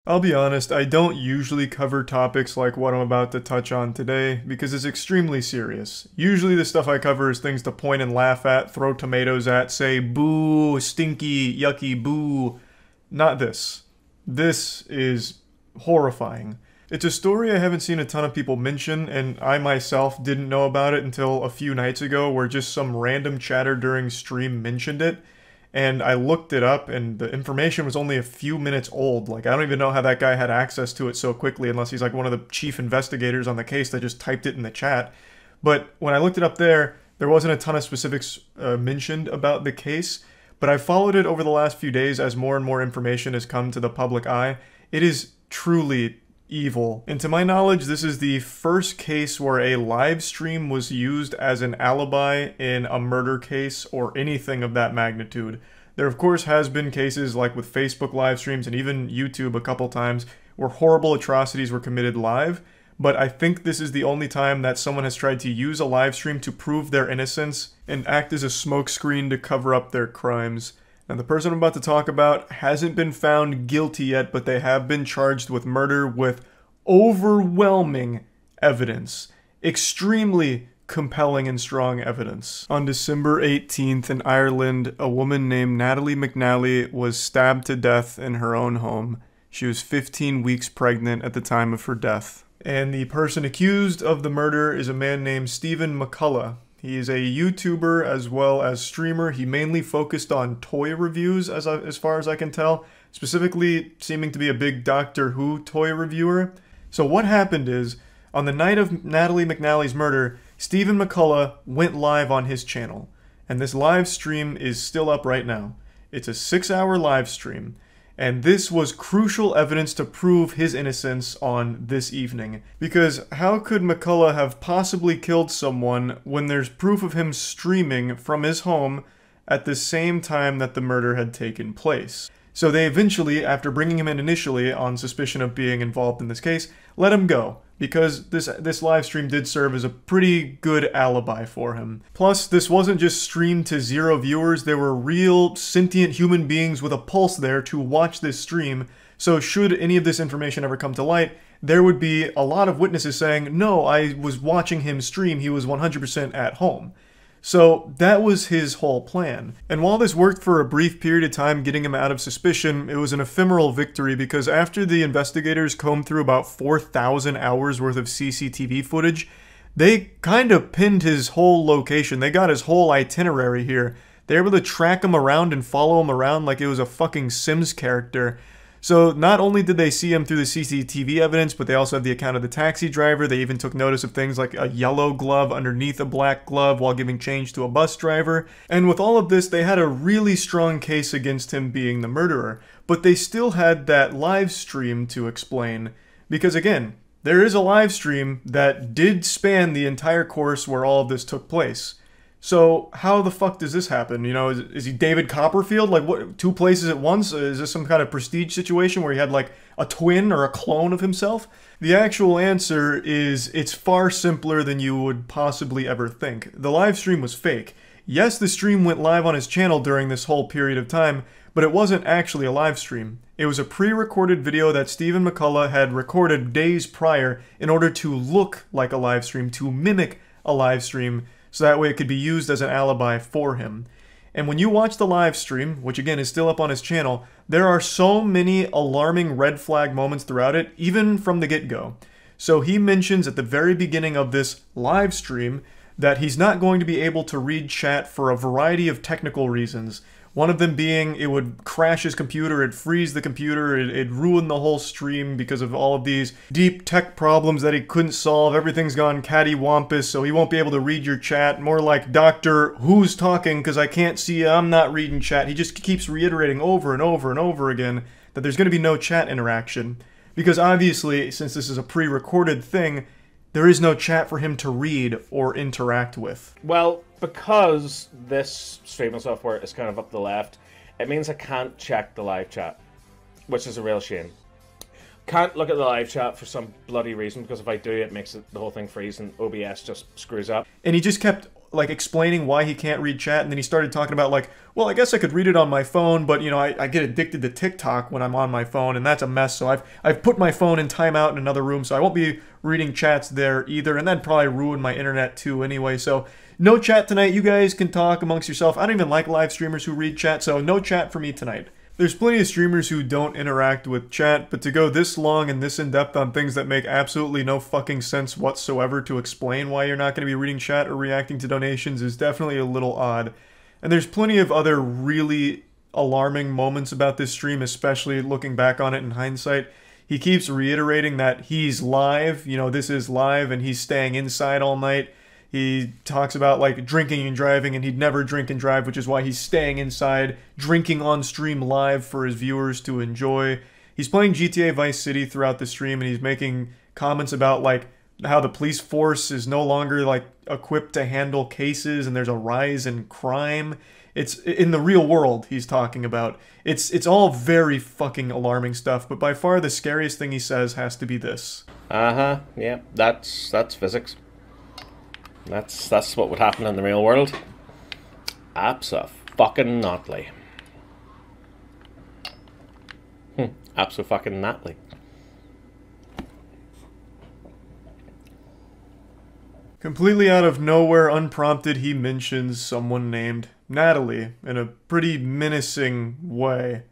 I'll be honest, I don't usually cover topics like what I'm about to touch on today because it's extremely serious. Usually the stuff I cover is things to point and laugh at, throw tomatoes at, say boo, stinky, yucky, boo. Not this. This is horrifying. It's a story I haven't seen a ton of people mention, and I myself didn't know about it until a few nights ago where just some random chatter during stream mentioned it. And I looked it up, and the information was only a few minutes old. Like, I don't even know how that guy had access to it so quickly, unless he's like one of the chief investigators on the case that just typed it in the chat. But when I looked it up there wasn't a ton of specifics mentioned about the case. But I followed it over the last few days as more and more information has come to the public eye. It is truly evil. And to my knowledge, this is the first case where a live stream was used as an alibi in a murder case or anything of that magnitude. There of course has been cases like with Facebook live streams and even YouTube a couple times where horrible atrocities were committed live, but I think this is the only time that someone has tried to use a live stream to prove their innocence and act as a smokescreen to cover up their crimes. Now, the person I'm about to talk about hasn't been found guilty yet, but they have been charged with murder with overwhelming evidence. Extremely compelling and strong evidence. On December 18th in Ireland, a woman named Natalie McNally was stabbed to death in her own home. She was 15 weeks pregnant at the time of her death. And the person accused of the murder is a man named Stephen McCullough. He is a YouTuber as well as streamer. He mainly focused on toy reviews as far as I can tell, specifically seeming to be a big Doctor Who toy reviewer. So what happened is, on the night of Natalie McNally's murder, Stephen McCullough went live on his channel. And this live stream is still up right now. It's a 6-hour live stream. And this was crucial evidence to prove his innocence on this evening. Because how could McCullough have possibly killed someone when there's proof of him streaming from his home at the same time that the murder had taken place? So they eventually, after bringing him in initially on suspicion of being involved in this case, let him go, because this live stream did serve as a pretty good alibi for him. Plus, this wasn't just streamed to 0 viewers, there were real sentient human beings with a pulse there to watch this stream, so should any of this information ever come to light, there would be a lot of witnesses saying, no, I was watching him stream, he was 100% at home. So that was his whole plan. And while this worked for a brief period of time getting him out of suspicion, it was an ephemeral victory because after the investigators combed through about 4,000 hours worth of CCTV footage, they kind of pinned his whole location. They got his whole itinerary here. They were able to track him around and follow him around like it was a fucking Sims character. So not only did they see him through the CCTV evidence, but they also have the account of the taxi driver. They even took notice of things like a yellow glove underneath a black glove while giving change to a bus driver. And with all of this, they had a really strong case against him being the murderer. But they still had that live stream to explain. Because again, there is a live stream that did span the entire course where all of this took place. So how the fuck does this happen? You know, is he David Copperfield? Like, what, 2 places at once? Is this some kind of prestige situation where he had like a twin or a clone of himself? The actual answer is it's far simpler than you would possibly ever think. The live stream was fake. Yes, the stream went live on his channel during this whole period of time, but it wasn't actually a live stream. It was a pre-recorded video that Stephen McCullough had recorded days prior in order to look like a live stream, to mimic a live stream, so that way it could be used as an alibi for him. And when you watch the live stream, which again is still up on his channel, there are so many alarming red flag moments throughout it, even from the get-go. So he mentions at the very beginning of this live stream that he's not going to be able to read chat for a variety of technical reasons. One of them being it would crash his computer, it'd freeze the computer, it'd ruin the whole stream because of all of these deep tech problems that he couldn't solve. Everything's gone cattywampus, so he won't be able to read your chat. More like, Doctor, who's talking? Because I can't see you, I'm not reading chat. He just keeps reiterating over and over and over again that there's going to be no chat interaction. Because obviously, since this is a pre-recorded thing, there is no chat for him to read or interact with. Well, because this streaming software is kind of up the left, it means I can't check the live chat, which is a real shame. Can't look at the live chat for some bloody reason, because if I do, it makes the whole thing freeze and OBS just screws up. And he just kept like explaining why he can't read chat, and then he started talking about like, well, I guess I could read it on my phone, but you know, I get addicted to TikTok when I'm on my phone, and that's a mess. So I've put my phone in timeout in another room, so I won't be reading chats there either, and that'd probably ruin my internet too anyway. So no chat tonight. You guys can talk amongst yourself. I don't even like live streamers who read chat, so no chat for me tonight. There's plenty of streamers who don't interact with chat, but to go this long and this in-depth on things that make absolutely no fucking sense whatsoever to explain why you're not going to be reading chat or reacting to donations is definitely a little odd. And there's plenty of other really alarming moments about this stream, especially looking back on it in hindsight. He keeps reiterating that he's live, you know, this is live, and he's staying inside all night. He talks about like drinking and driving, and he'd never drink and drive, which is why he's staying inside, drinking on stream live for his viewers to enjoy. He's playing GTA Vice City throughout the stream, and he's making comments about like how the police force is no longer like equipped to handle cases, and there's a rise in crime. It's in the real world he's talking about. It's all very fucking alarming stuff, but by far the scariest thing he says has to be this. Yeah, that's physics. That's what would happen in the real world. Abso-fucking-notly. Abso-fucking-notly. Completely out of nowhere, unprompted, he mentions someone named Natalie in a pretty menacing way.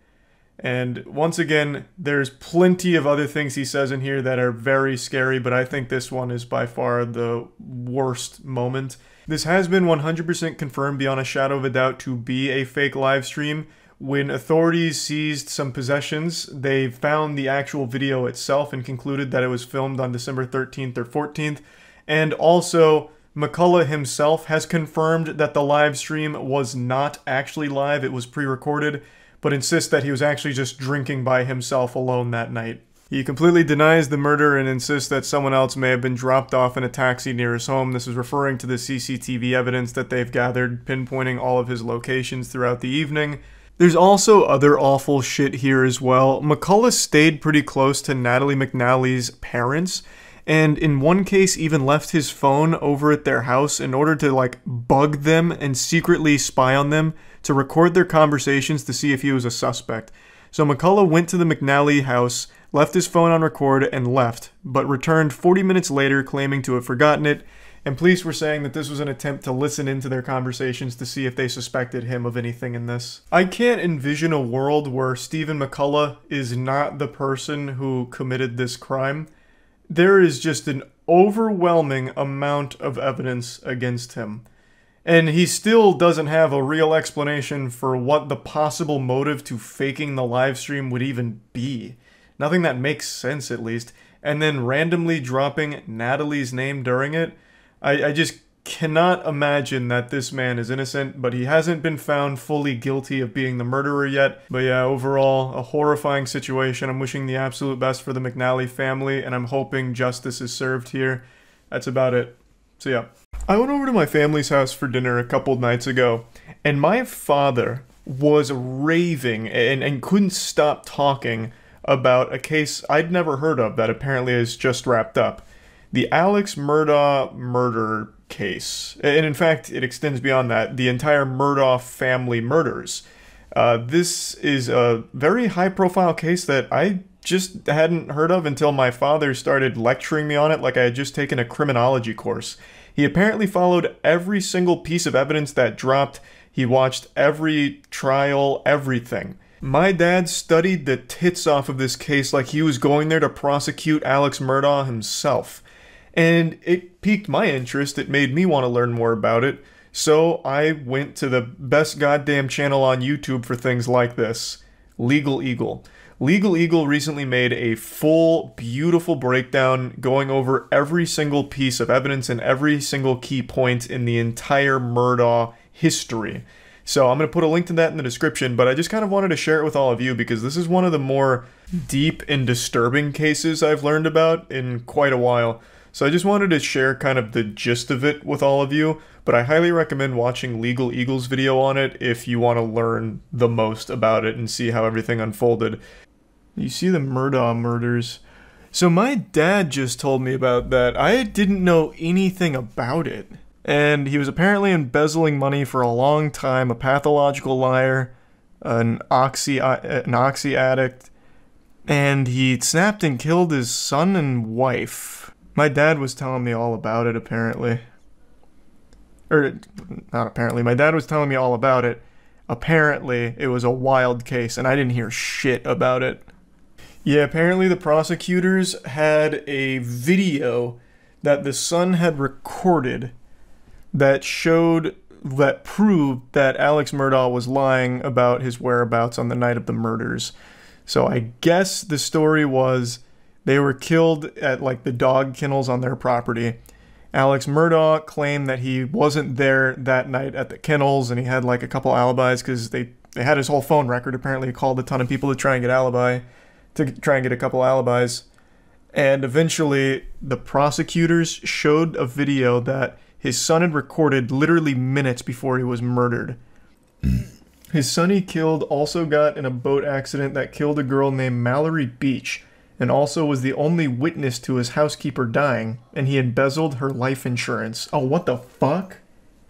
And once again, there's plenty of other things he says in here that are very scary, but I think this one is by far the worst moment. This has been 100% confirmed beyond a shadow of a doubt to be a fake live stream. When authorities seized some possessions, they found the actual video itself and concluded that it was filmed on December 13th or 14th. And also, McCullough himself has confirmed that the live stream was not actually live, it was pre-recorded, but insists that he was actually just drinking by himself alone that night. He completely denies the murder and insists that someone else may have been dropped off in a taxi near his home. This is referring to the CCTV evidence that they've gathered, pinpointing all of his locations throughout the evening. There's also other awful shit here as well. McCullough stayed pretty close to Natalie McNally's parents, and in one case even left his phone over at their house in order to like bug them and secretly spy on them to record their conversations to see if he was a suspect. So McCullough went to the McNally house, left his phone on record, and left, but returned 40 minutes later claiming to have forgotten it, and police were saying that this was an attempt to listen into their conversations to see if they suspected him of anything in this. I can't envision a world where Stephen McCullough is not the person who committed this crime. There is just an overwhelming amount of evidence against him. And he still doesn't have a real explanation for what the possible motive to faking the live stream would even be. Nothing that makes sense, at least. And then randomly dropping Natalie's name during it. I just cannot imagine that this man is innocent, but he hasn't been found fully guilty of being the murderer yet. But yeah, overall, a horrifying situation. I'm wishing the absolute best for the McNally family, and I'm hoping justice is served here. That's about it. So yeah. I went over to my family's house for dinner a couple nights ago, and my father was raving and couldn't stop talking about a case I'd never heard of that apparently is just wrapped up. The Alex Murdaugh murder case. And in fact, it extends beyond that. The entire Murdaugh family murders. This is a very high-profile case that I just hadn't heard of until my father started lecturing me on it like I had just taken a criminology course. He apparently followed every single piece of evidence that dropped. He watched every trial, everything. My dad studied the tits off of this case like he was going there to prosecute Alex Murdaugh himself. And it piqued my interest, it made me want to learn more about it, so I went to the best goddamn channel on YouTube for things like this, Legal Eagle. Legal Eagle recently made a full, beautiful breakdown going over every single piece of evidence and every single key point in the entire Murdaugh history. So I'm going to put a link to that in the description, but I just kind of wanted to share it with all of you because this is one of the more deep and disturbing cases I've learned about in quite a while. So I just wanted to share kind of the gist of it with all of you, but I highly recommend watching Legal Eagle's video on it if you want to learn the most about it and see how everything unfolded. You see the Murdaugh murders. So my dad just told me about that. I didn't know anything about it. And he was apparently embezzling money for a long time, a pathological liar, an oxy addict, and he snapped and killed his son and wife. My dad was telling me all about it, apparently. Or, not apparently, my dad was telling me all about it. Apparently, it was a wild case, and I didn't hear shit about it. Yeah, apparently the prosecutors had a video that the son had recorded that proved that Alex Murdaugh was lying about his whereabouts on the night of the murders. So I guess the story was they were killed at like the dog kennels on their property. Alex Murdaugh claimed that he wasn't there that night at the kennels, and he had like a couple alibis because they had his whole phone record. Apparently he called a ton of people to try and get a couple alibis. And eventually the prosecutors showed a video that his son had recorded literally minutes before he was murdered. His son he killed also got in a boat accident that killed a girl named Mallory Beach, and also was the only witness to his housekeeper dying, and he embezzled her life insurance. Oh, what the fuck?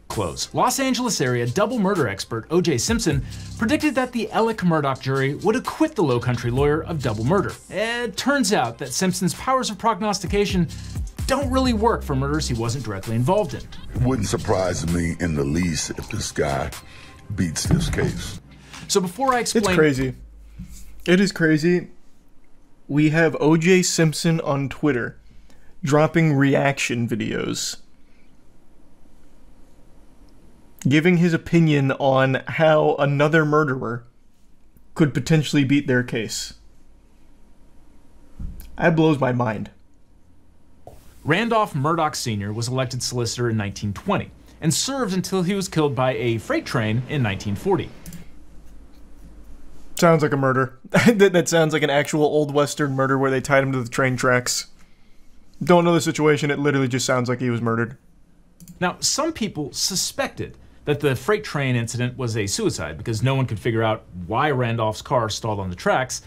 Close. Los Angeles area double murder expert O.J. Simpson predicted that the Alec Murdaugh jury would acquit the Lowcountry lawyer of double murder. It turns out that Simpson's powers of prognostication don't really work for murders he wasn't directly involved in. It wouldn't surprise me in the least if this guy beats this case. So before I explain... It's crazy. It is crazy. We have O.J. Simpson on Twitter dropping reaction videos, giving his opinion on how another murderer could potentially beat their case. That blows my mind. Randolph Murdaugh Sr. was elected solicitor in 1920 and served until he was killed by a freight train in 1940. Sounds like a murder. That sounds like an actual old western murder where they tied him to the train tracks. Don't know the situation, it literally just sounds like he was murdered. Now, some people suspected that the freight train incident was a suicide because no one could figure out why Randolph's car stalled on the tracks.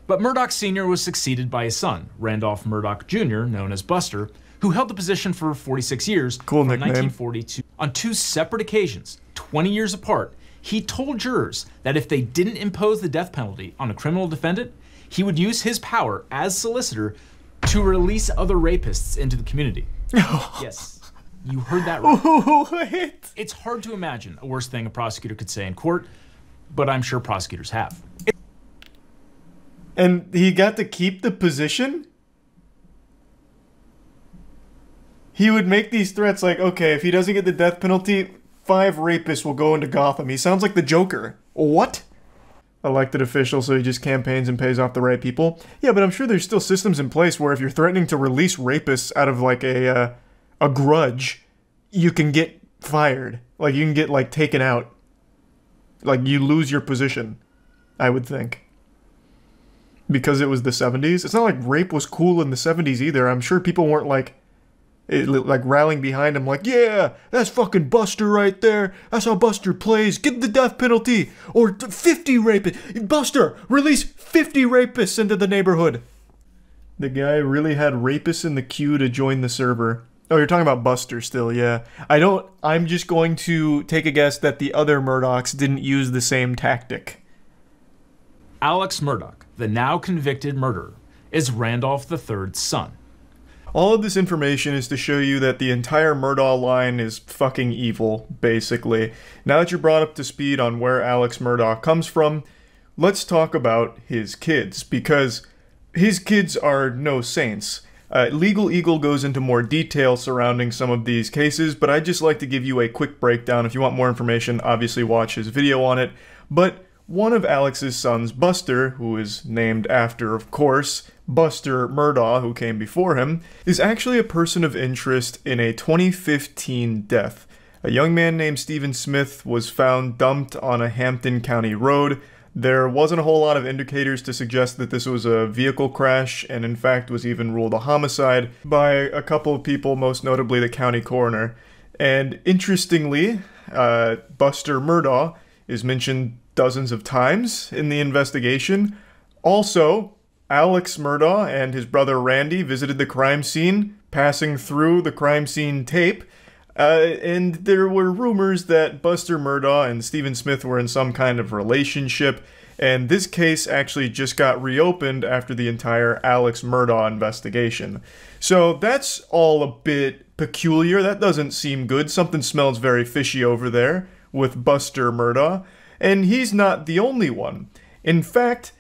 But Murdaugh Sr. was succeeded by his son, Randolph Murdaugh Jr., known as Buster, who held the position for 46 years, cool from nickname. 1942. On two separate occasions, 20 years apart, he told jurors that if they didn't impose the death penalty on a criminal defendant, he would use his power as solicitor to release other rapists into the community. Yes, you heard that right. What? It's hard to imagine a worse thing a prosecutor could say in court, but I'm sure prosecutors have. And he got to keep the position? He would make these threats like, okay, if he doesn't get the death penalty, 5 rapists will go into Gotham. He sounds like the Joker. What? Elected official, so he just campaigns and pays off the right people? Yeah, but I'm sure there's still systems in place where if you're threatening to release rapists out of like a grudge, you can get fired. Like you can get like taken out. Like you lose your position, I would think. Because it was the 70s. It's not like rape was cool in the 70s either. I'm sure people weren't like rallying behind him like, yeah, that's fucking Buster right there. That's how Buster plays. Get the death penalty. Or 50 rapists. Buster, release 50 rapists into the neighborhood. The guy really had rapists in the queue to join the server. Oh, you're talking about Buster still, yeah. I'm just going to take a guess that the other Murdaughs didn't use the same tactic. Alex Murdaugh, the now convicted murderer, is Randolph III's son. All of this information is to show you that the entire Murdaugh line is fucking evil, basically. Now that you're brought up to speed on where Alex Murdaugh comes from, let's talk about his kids, because his kids are no saints. Legal Eagle goes into more detail surrounding some of these cases, but I'd just like to give you a quick breakdown. If you want more information, obviously watch his video on it. But one of Alex's sons, Buster, who is named after, of course, Buster Murdaugh, who came before him, is actually a person of interest in a 2015 death. A young man named Stephen Smith was found dumped on a Hampton County road. There wasn't a whole lot of indicators to suggest that this was a vehicle crash, and in fact was even ruled a homicide by a couple of people, most notably the county coroner. And interestingly, Buster Murdaugh is mentioned dozens of times in the investigation. Also, Alex Murdaugh and his brother Randy visited the crime scene, passing through the crime scene tape. And there were rumors that Buster Murdaugh and Stephen Smith were in some kind of relationship, and this case actually just got reopened after the entire Alex Murdaugh investigation. So that's all a bit peculiar. That doesn't seem good. Something smells very fishy over there with Buster Murdaugh, and he's not the only one. In fact,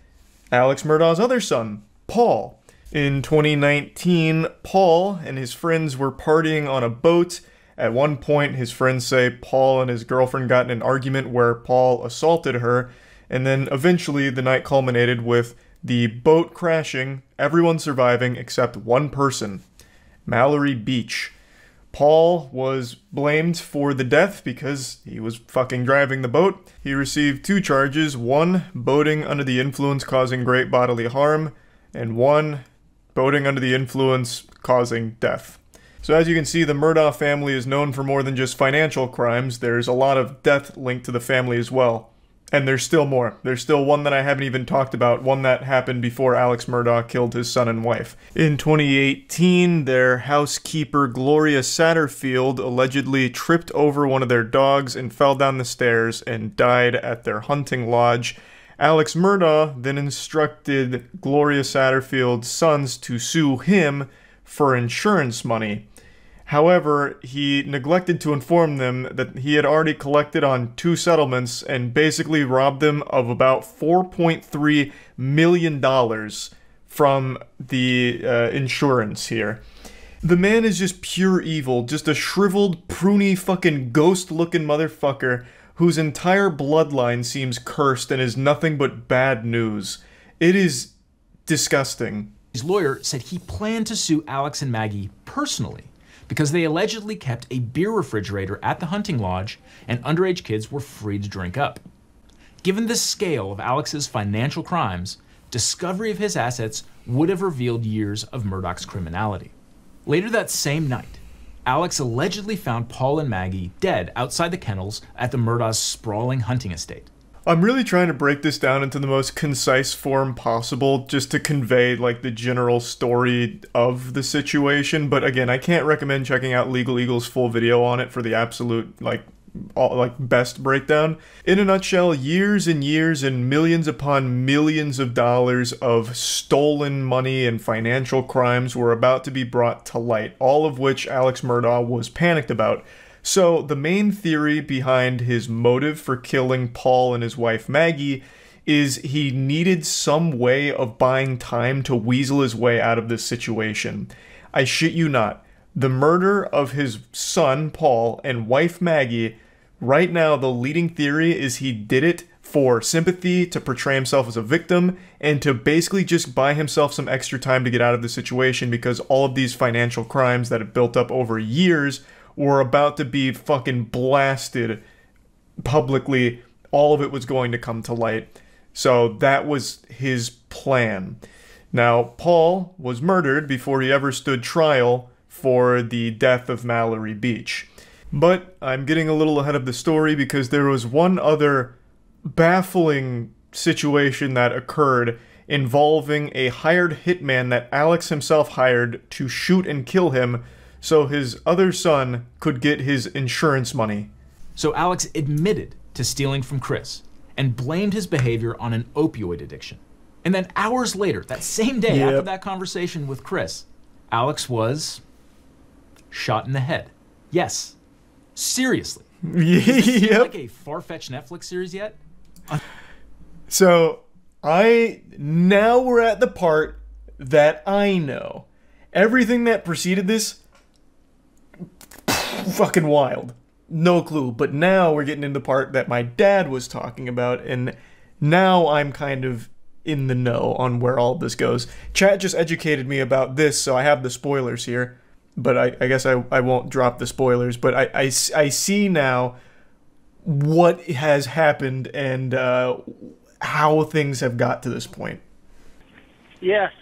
Alex Murdaugh's other son, Paul. In 2019, Paul and his friends were partying on a boat. At one point, his friends say Paul and his girlfriend got in an argument where Paul assaulted her, and then eventually the night culminated with the boat crashing, everyone surviving except one person, Mallory Beach. Paul was blamed for the death because he was fucking driving the boat. He received 2 charges, 1 boating under the influence causing great bodily harm, and 1 boating under the influence causing death. So as you can see, the Murdaugh family is known for more than just financial crimes. There's a lot of death linked to the family as well. And there's still more. There's still one that I haven't even talked about, one that happened before Alex Murdaugh killed his son and wife. In 2018, their housekeeper Gloria Satterfield allegedly tripped over one of their dogs and fell down the stairs and died at their hunting lodge. Alex Murdaugh then instructed Gloria Satterfield's sons to sue him for insurance money. However, he neglected to inform them that he had already collected on 2 settlements and basically robbed them of about $4.3 million from the insurance here. The man is just pure evil, just a shriveled, pruny, fucking ghost-looking motherfucker whose entire bloodline seems cursed and is nothing but bad news. It is disgusting. His lawyer said he planned to sue Alex and Maggie personally because they allegedly kept a beer refrigerator at the hunting lodge and underage kids were free to drink up. Given the scale of Alex's financial crimes, discovery of his assets would have revealed years of Murdaugh's criminality. Later that same night, Alex allegedly found Paul and Maggie dead outside the kennels at the Murdaugh's sprawling hunting estate. I'm really trying to break this down into the most concise form possible just to convey like the general story of the situation, but again, I can't recommend checking out Legal Eagle's full video on it for the absolute best breakdown. In a nutshell, years and years and millions upon millions of dollars of stolen money and financial crimes were about to be brought to light, all of which Alex Murdaugh was panicked about. So the main theory behind his motive for killing Paul and his wife Maggie is he needed some way of buying time to weasel his way out of this situation. I shit you not. The murder of his son Paul and wife Maggie, right now the leading theory is he did it for sympathy, to portray himself as a victim, and to basically just buy himself some extra time to get out of the situation because all of these financial crimes that had built up over years were about to be fucking blasted publicly. All of it was going to come to light. So that was his plan. Now, Paul was murdered before he ever stood trial for the death of Mallory Beach. But I'm getting a little ahead of the story because there was one other baffling situation that occurred involving a hired hitman that Alex himself hired to shoot and kill him so his other son could get his insurance money. So Alex admitted to stealing from Chris and blamed his behavior on an opioid addiction. And then hours later, that same day after that conversation with Chris, Alex was shot in the head. Yes, seriously. Does this seem like a far-fetched Netflix series yet? So now we're at the part that I know. Everything that preceded this, fucking wild. No clue. But now we're getting into the part that my dad was talking about, and now I'm kind of in the know on where all this goes. Chat just educated me about this, so I have the spoilers here. But I guess I won't drop the spoilers. But I see now what has happened and how things have got to this point. Yes,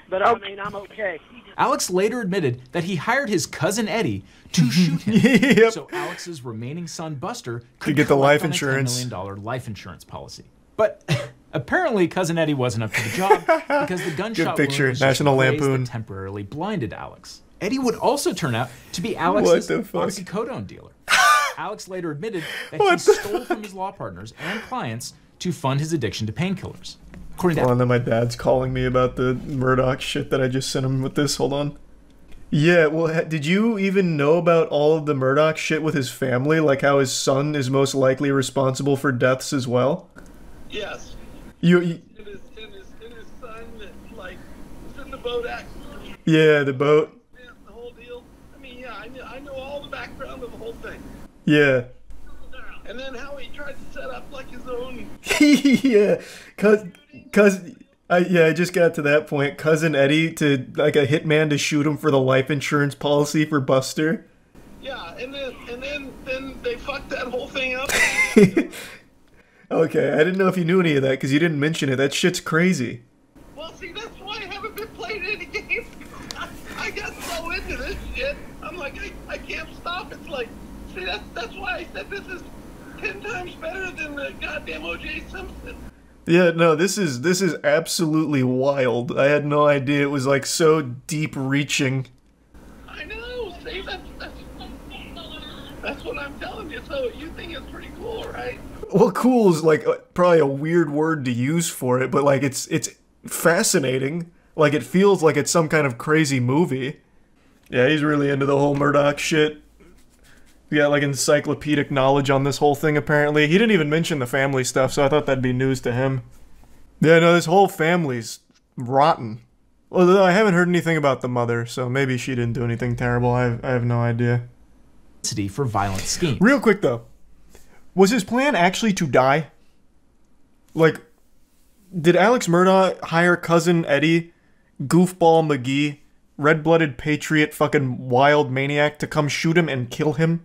but I mean, I'm okay. Alex later admitted that he hired his cousin Eddie to shoot him, so Alex's remaining son Buster could get the life on insurance. a $10 million life insurance policy. But apparently, cousin Eddie wasn't up to the job because the gunshot Good picture, wound was just National a blaze Lampoon. that temporarily blinded Alex. Eddie would also turn out to be Alex's What the fuck? oxycodone dealer. Alex later admitted that he stole from his law partners and clients to fund his addiction to painkillers. According to Hold on, then my dad's calling me about the Murdoch shit that I just sent him with this. Hold on. Yeah, well, did you even know about all of the Murdoch shit with his family? Like how his son is most likely responsible for deaths as well? Yes. You And his son that, like, was in the boat accident. yeah, the boat. The whole deal. I mean, yeah, I know all the background of the whole thing. Yeah. And then how he tried to set up, like, his own... Yeah, I just got to that point. Cousin Eddie to, like, a hitman to shoot him for the life insurance policy for Buster. Yeah, and then they fucked that whole thing up. Okay, I didn't know if you knew any of that because you didn't mention it. That shit's crazy. Well, see, that's why I haven't been playing any games. I got so into this shit. I'm like, I can't stop. It's like, see, that's why I said this is 10 times better than the goddamn O.J. Simpson. Yeah, no, this is absolutely wild. I had no idea it was like so deep reaching. I know. See, that's what I'm telling you. So you think it's pretty cool, right? Well, cool is like probably a weird word to use for it, but like it's fascinating. Like it feels like it's some kind of crazy movie. Yeah, he's really into the whole Murdoch shit. He got like encyclopedic knowledge on this whole thing apparently. He didn't even mention the family stuff, so I thought that'd be news to him. Yeah, no, this whole family's rotten. Although I haven't heard anything about the mother, so maybe she didn't do anything terrible. I have no idea. for violent schemes. Real quick though, was his plan actually to die? Like, did Alex Murdoch hire cousin Eddie, goofball McGee, red-blooded patriot, fucking wild maniac to come shoot him and kill him?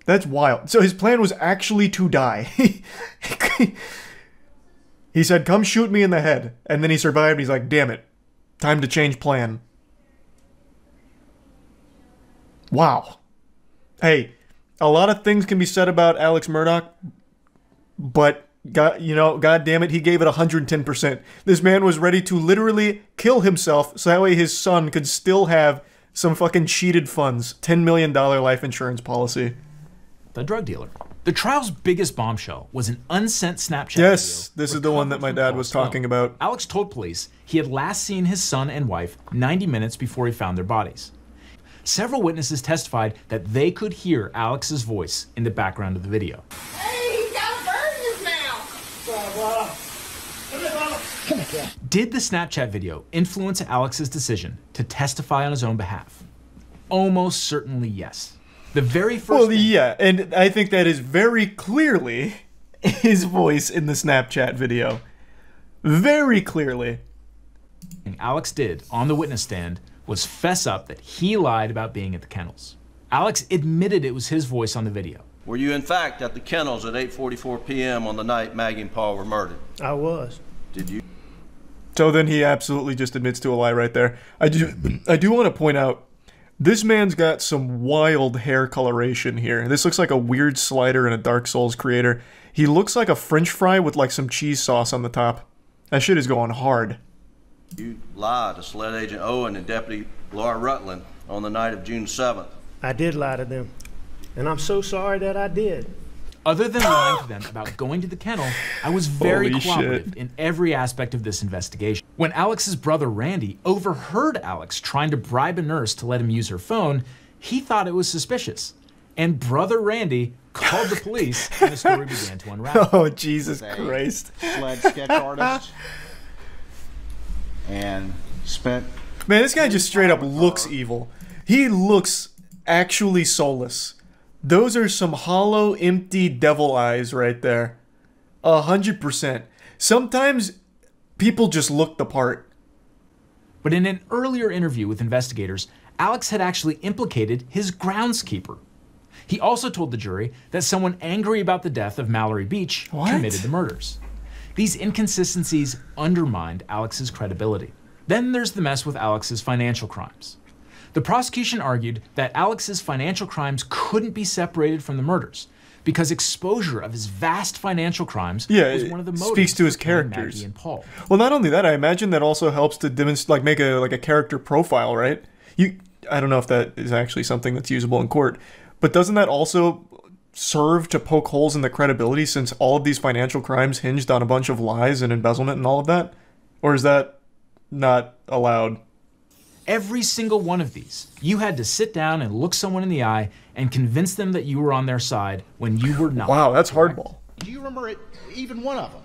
That's wild. So his plan was actually to die. He said, come shoot me in the head. And then he survived. He's like, damn it. Time to change plan. Wow. Hey, a lot of things can be said about Alex Murdoch, but God damn it, he gave it 110%. This man was ready to literally kill himself so that way his son could still have some fucking cheated funds. $10 million life insurance policy. The drug dealer. The trial's biggest bombshell was an unsent Snapchat Yes, video this is the one that my dad was talking about. Alex told police he had last seen his son and wife 90 minutes before he found their bodies. Several witnesses testified that they could hear Alex's voice in the background of the video. Hey, he's got a bird in his mouth! Did the Snapchat video influence Alex's decision to testify on his own behalf? Almost certainly yes. The very first Well, yeah, and I think that is very clearly his voice in the Snapchat video. Very clearly. thing Alex did on the witness stand was fess up that he lied about being at the kennels. Alex admitted it was his voice on the video. Were you in fact at the kennels at 8:44 p.m. on the night Maggie and Paul were murdered? I was. Did you? So then he absolutely just admits to a lie right there. I do want to point out, this man's got some wild hair coloration here. This looks like a weird slider in a Dark Souls creator. He looks like a French fry with like some cheese sauce on the top. That shit is going hard. You lied to Sled Agent Owen and Deputy Laura Rutland on the night of June 7th. I did lie to them. And I'm so sorry that I did. Other than lying to them about going to the kennel, I was very Holy cooperative shit. in every aspect of this investigation. When Alex's brother Randy overheard Alex trying to bribe a nurse to let him use her phone, he thought it was suspicious. And brother Randy called the police and the story began to unravel. Oh, Jesus Christ. Sled sketch artist and spent. Man, this guy just straight up looks evil. He looks actually soulless. Those are some hollow, empty devil eyes right there. 100%. Sometimes people just look the part. But in an earlier interview with investigators, Alex had actually implicated his groundskeeper. He also told the jury that someone angry about the death of Mallory Beach committed the murders. These inconsistencies undermined Alex's credibility. Then there's the mess with Alex's financial crimes. The prosecution argued that Alex's financial crimes couldn't be separated from the murders because exposure of his vast financial crimes was one of the motives speaks to his for killing characters. Maggie and Paul. Well, not only that, I imagine that also helps to demonstrate, like, make a character profile, right? I don't know if that is actually something that's usable in court, but doesn't that also serve to poke holes in the credibility, since all of these financial crimes hinged on a bunch of lies and embezzlement and all of that? Or is that not allowed? Every single one of these, you had to sit down and look someone in the eye and convince them that you were on their side when you were not. Wow, that's hardball. Do you remember it, even one of them?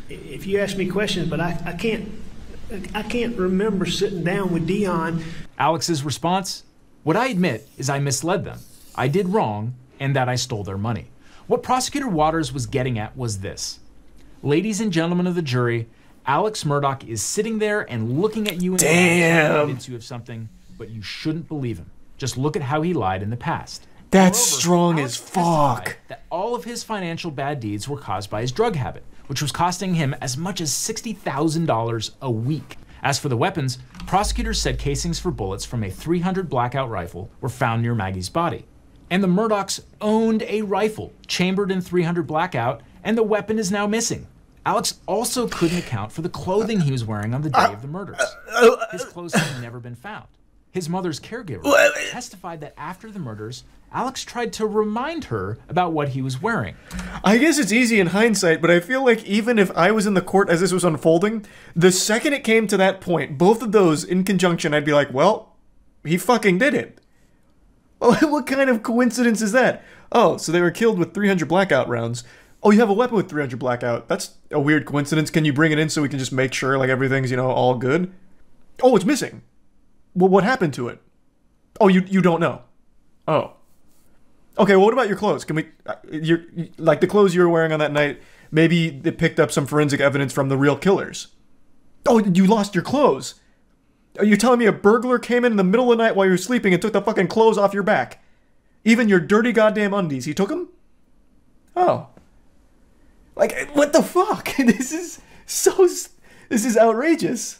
If you ask me questions, but I can't remember sitting down with Dion. Alex's response? What I admit is I misled them. I did wrong, and that I stole their money. What Prosecutor Waters was getting at was this. Ladies and gentlemen of the jury, Alex Murdaugh is sitting there and looking at you and convinced you of something, but you shouldn't believe him. Just look at how he lied in the past. That's Moreover, strong Alex as fuck. testified that all of his financial bad deeds were caused by his drug habit, which was costing him as much as $60,000 a week. As for the weapons, prosecutors said casings for bullets from a .300 Blackout rifle were found near Maggie's body. And the Murdaughs owned a rifle chambered in .300 Blackout, and the weapon is now missing. Alex also couldn't account for the clothing he was wearing on the day of the murders. His clothes had never been found. His mother's caregiver testified that after the murders, Alex tried to remind her about what he was wearing. I guess it's easy in hindsight, but I feel like even if I was in the court as this was unfolding, the second it came to that point, both of those in conjunction, I'd be like, well, he fucking did it. What kind of coincidence is that? Oh, so they were killed with .300 Blackout rounds. Oh, you have a weapon with .300 Blackout. That's a weird coincidence. Can you bring it in so we can just make sure like everything's, you know, all good? Oh, it's missing. Well, what happened to it? Oh, you don't know. Oh. Okay, well, what about your clothes? Can we, like the clothes you were wearing on that night, maybe they picked up some forensic evidence from the real killers. Oh, you lost your clothes. Are you telling me a burglar came in the middle of the night while you were sleeping and took the fucking clothes off your back? Even your dirty goddamn undies, he took them? Oh. Like, what the fuck? This is outrageous.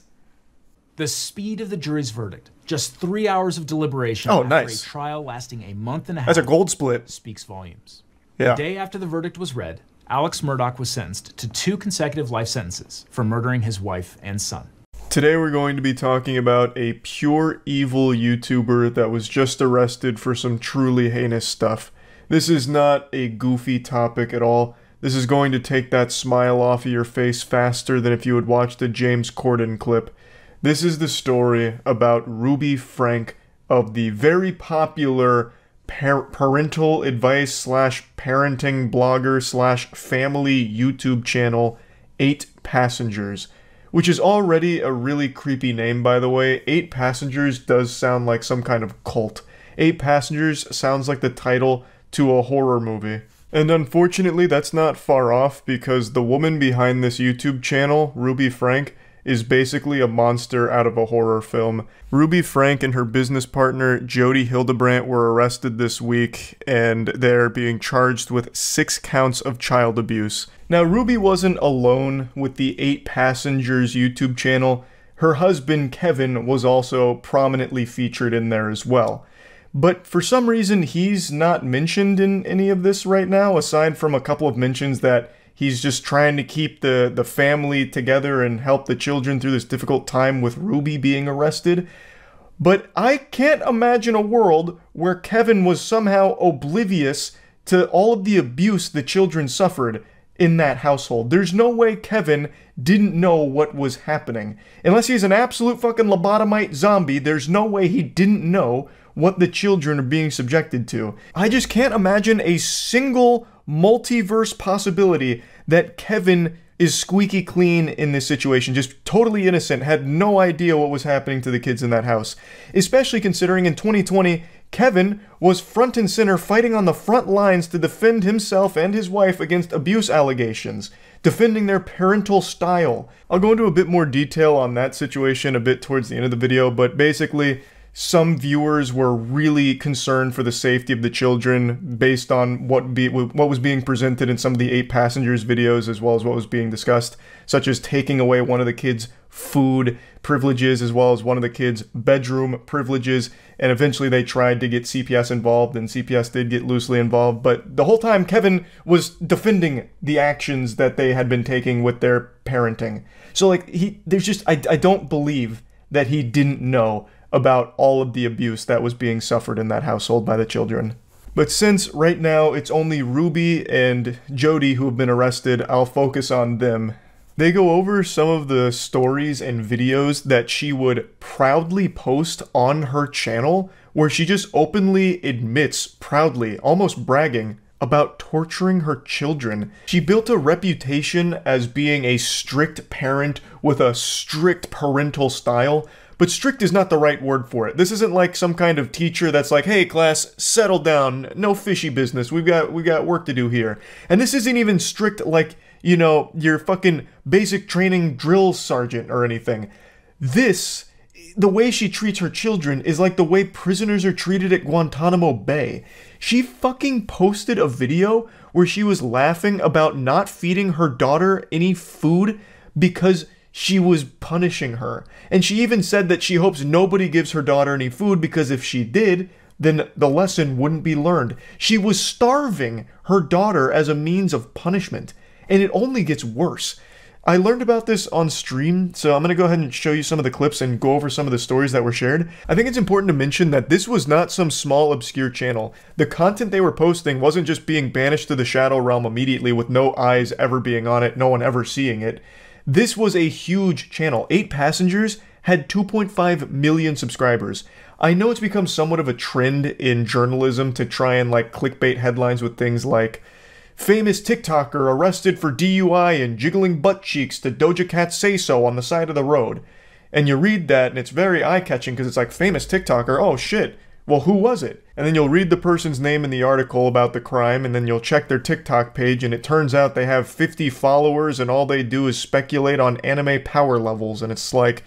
The speed of the jury's verdict, just 3 hours of deliberation after a trial lasting a month and a half. That's a gold split. Speaks volumes. Yeah. The day after the verdict was read, Alex Murdaugh was sentenced to 2 consecutive life sentences for murdering his wife and son. Today we're going to be talking about a pure evil YouTuber that was just arrested for some truly heinous stuff. This is not a goofy topic at all. This is going to take that smile off of your face faster than if you had watched a James Corden clip. This is the story about Ruby Frank of the very popular parental advice / parenting blogger / family YouTube channel 8 Passengers, which is already a really creepy name, by the way. 8 Passengers does sound like some kind of cult. 8 Passengers sounds like the title to a horror movie. And unfortunately, that's not far off, because the woman behind this YouTube channel, Ruby Frank, is basically a monster out of a horror film. Ruby Frank and her business partner, Jody Hildebrandt, were arrested this week, and they're being charged with 6 counts of child abuse. Now, Ruby wasn't alone with the 8 Passengers YouTube channel. Her husband, Kevin, was also prominently featured in there as well. But for some reason, he's not mentioned in any of this right now, aside from a couple of mentions that he's just trying to keep the family together and help the children through this difficult time with Ruby being arrested. But I can't imagine a world where Kevin was somehow oblivious to all of the abuse the children suffered in that household. There's no way Kevin didn't know what was happening. Unless he's an absolute fucking lobotomite zombie, there's no way he didn't know what the children are being subjected to. I just can't imagine a single multiverse possibility that Kevin is squeaky clean in this situation, just totally innocent, had no idea what was happening to the kids in that house. Especially considering in 2020, Kevin was front and center fighting on the front lines to defend himself and his wife against abuse allegations, defending their parental style. I'll go into a bit more detail on that situation a bit towards the end of the video, but basically, some viewers were really concerned for the safety of the children based on what was being presented in some of the 8 Passengers videos, as well as what was being discussed, such as taking away one of the kids' food privileges, as well as one of the kids' bedroom privileges, and eventually they tried to get CPS involved, and CPS did get loosely involved, but the whole time Kevin was defending the actions that they had been taking with their parenting. So like, I don't believe that he didn't know about all of the abuse that was being suffered in that household by the children. But since right now it's only Ruby and Jody who have been arrested, I'll focus on them. They go over some of the stories and videos that she would proudly post on her channel, where she just openly admits, proudly, almost bragging, about torturing her children. She built a reputation as being a strict parent with a strict parental style, but strict is not the right word for it. This isn't like some kind of teacher that's like, hey class, settle down, no fishy business, we got work to do here. And this isn't even strict like, you know, your fucking basic training drill sergeant or anything. This, the way she treats her children is like the way prisoners are treated at Guantanamo Bay. She fucking posted a video where she was laughing about not feeding her daughter any food because she was punishing her. And she even said that she hopes nobody gives her daughter any food because if she did, then the lesson wouldn't be learned. She was starving her daughter as a means of punishment. And it only gets worse. I learned about this on stream, so I'm going to go ahead and show you some of the clips and go over some of the stories that were shared. I think it's important to mention that this was not some small obscure channel. The content they were posting wasn't just being banished to the Shadow Realm immediately with no eyes ever being on it, no one ever seeing it. This was a huge channel. 8 Passengers had 2.5 million subscribers. I know it's become somewhat of a trend in journalism to try and like clickbait headlines with things like famous TikToker arrested for DUI and jiggling butt cheeks to Doja Cat Say So on the side of the road. And you read that and it's very eye-catching because it's like, famous TikToker, oh shit, well who was it? And then you'll read the person's name in the article about the crime and then you'll check their TikTok page and it turns out they have 50 followers and all they do is speculate on anime power levels, and it's like,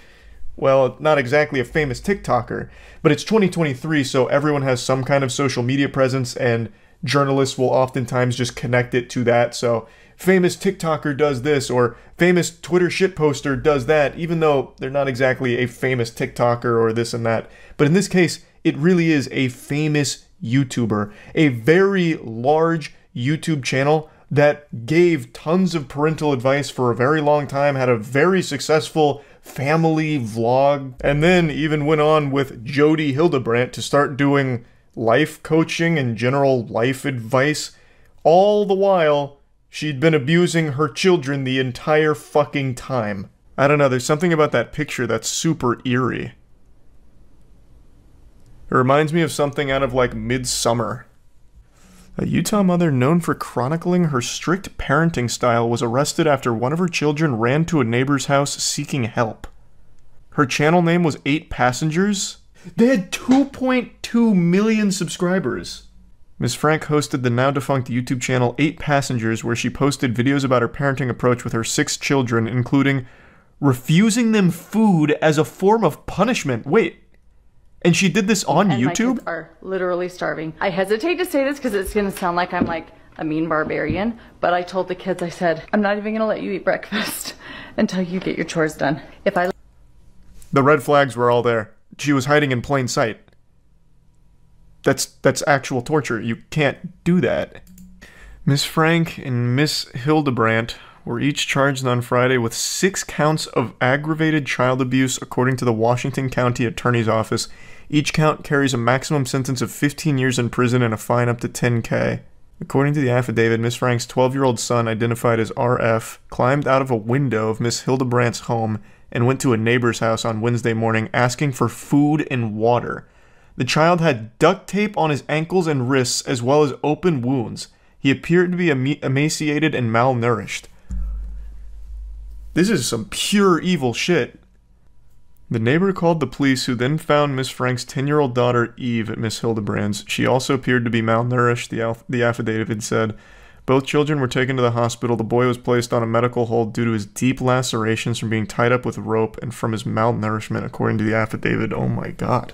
well, not exactly a famous TikToker, but it's 2023, so everyone has some kind of social media presence and journalists will oftentimes just connect it to that. So famous TikToker does this or famous Twitter shitposter does that, even though they're not exactly a famous TikToker or this and that. But in this case, it really is a famous YouTuber, a very large YouTube channel that gave tons of parental advice for a very long time, had a very successful family vlog, and then even went on with Jody Hildebrandt to start doing life coaching and general life advice. All the while, she'd been abusing her children the entire fucking time. I don't know, there's something about that picture that's super eerie. It reminds me of something out of like Midsummer. A Utah mother known for chronicling her strict parenting style was arrested after one of her children ran to a neighbor's house seeking help. Her channel name was 8 Passengers. They had 2.2 million subscribers. Ms. Frank hosted the now-defunct YouTube channel 8 Passengers, where she posted videos about her parenting approach with her 6 children, including refusing them food as a form of punishment. Wait, and she did this on YouTube? My kids are literally starving. I hesitate to say this because it's going to sound like I'm like a mean barbarian, but I told the kids, I said, I'm not even going to let you eat breakfast until you get your chores done. The red flags were all there. She was hiding in plain sight. That's actual torture. You can't do that. Miss Frank and Miss Hildebrandt were each charged on Friday with 6 counts of aggravated child abuse, according to the Washington County Attorney's Office. Each count carries a maximum sentence of 15 years in prison and a fine up to $10,000. According to the affidavit, Miss Frank's 12-year-old son, identified as RF, climbed out of a window of Miss Hildebrandt's home and went to a neighbor's house on Wednesday morning asking for food and water. The child had duct tape on his ankles and wrists as well as open wounds. He appeared to be emaciated and malnourished. This is some pure evil shit. The neighbor called the police, who then found Miss Frank's 10-year-old daughter Eve at Miss Hildebrandt's. She also appeared to be malnourished, the affidavit said. Both children were taken to the hospital. The boy was placed on a medical hold due to his deep lacerations from being tied up with rope and from his malnourishment, according to the affidavit. Oh my god.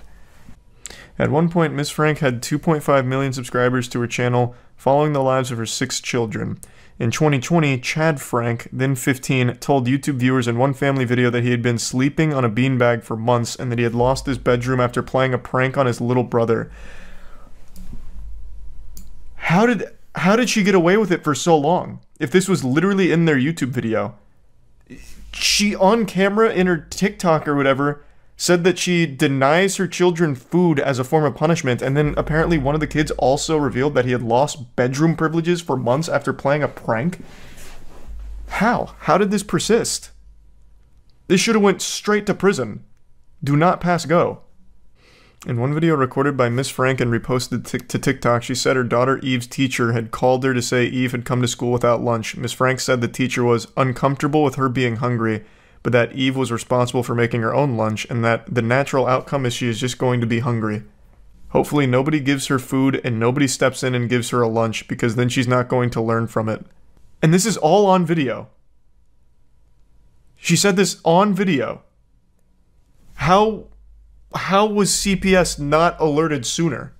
At one point, Miss Frank had 2.5 million subscribers to her channel, following the lives of her 6 children. In 2020, Chad Frank, then 15, told YouTube viewers in one family video that he had been sleeping on a beanbag for months and that he had lost his bedroom after playing a prank on his little brother. How did she get away with it for so long? If this was literally in their YouTube video. She, on camera, in her TikTok or whatever, said that she denies her children food as a form of punishment, and then apparently one of the kids also revealed that he had lost bedroom privileges for months after playing a prank. How? How did this persist? This should have went straight to prison. Do not pass go. In one video recorded by Miss Frank and reposted to TikTok, she said her daughter Eve's teacher had called her to say Eve had come to school without lunch. Miss Frank said the teacher was uncomfortable with her being hungry, but that Eve was responsible for making her own lunch, and that the natural outcome is she is just going to be hungry. Hopefully nobody gives her food and nobody steps in and gives her a lunch, because then she's not going to learn from it. And this is all on video. She said this on video. How was CPS not alerted sooner?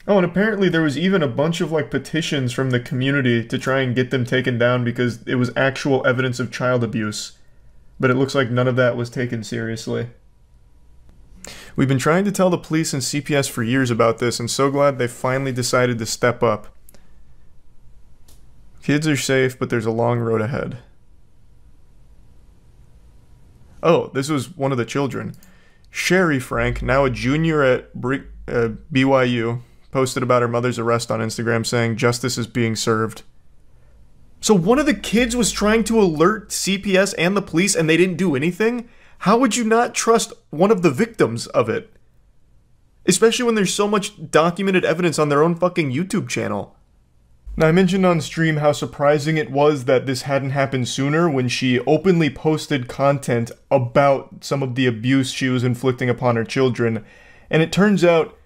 Oh, and apparently there was even a bunch of like petitions from the community to try and get them taken down because it was actual evidence of child abuse. But it looks like none of that was taken seriously. We've been trying to tell the police and CPS for years about this, and so glad they finally decided to step up. Kids are safe, but there's a long road ahead. Oh, this was one of the children. Sherry Frank, now a junior at BYU, posted about her mother's arrest on Instagram saying justice is being served. So one of the kids was trying to alert CPS and the police and they didn't do anything? How would you not trust one of the victims of it? Especially when there's so much documented evidence on their own fucking YouTube channel. Now, I mentioned on stream how surprising it was that this hadn't happened sooner when she openly posted content about some of the abuse she was inflicting upon her children. And it turns out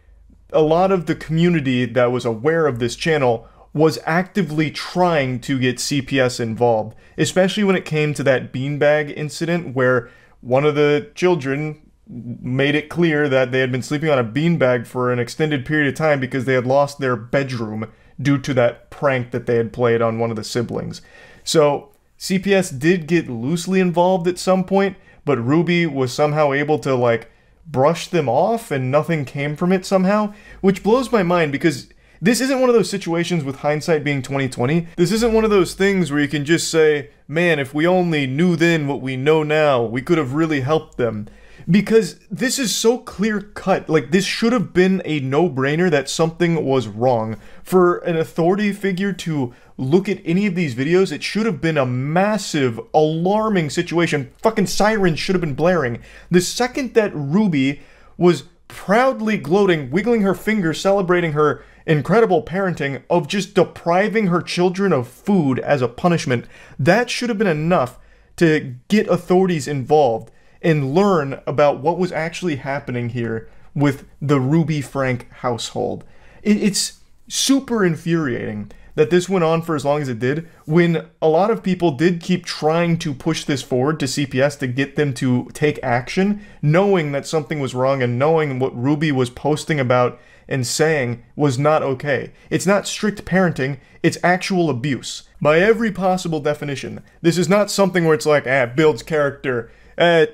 a lot of the community that was aware of this channel was actively trying to get CPS involved, especially when it came to that beanbag incident where one of the children made it clear that they had been sleeping on a beanbag for an extended period of time because they had lost their bedroom due to that prank that they had played on one of the siblings. So CPS did get loosely involved at some point, but Ruby was somehow able to like brush them off and nothing came from it somehow, which blows my mind because this isn't one of those situations with hindsight being 2020. This isn't one of those things where you can just say, man, if we only knew then what we know now, we could have really helped them. Because this is so clear cut, like this should have been a no-brainer that something was wrong. For an authority figure to look at any of these videos, it should have been a massive, alarming situation. Fucking sirens should have been blaring. The second that Ruby was proudly gloating, wiggling her finger, celebrating her incredible parenting of just depriving her children of food as a punishment, that should have been enough to get authorities involved and learn about what was actually happening here with the Ruby Frank household. It's super infuriating that this went on for as long as it did, when a lot of people did keep trying to push this forward to CPS to get them to take action, knowing that something was wrong and knowing what Ruby was posting about and saying was not okay. It's not strict parenting, it's actual abuse. By every possible definition. This is not something where it's like, builds character,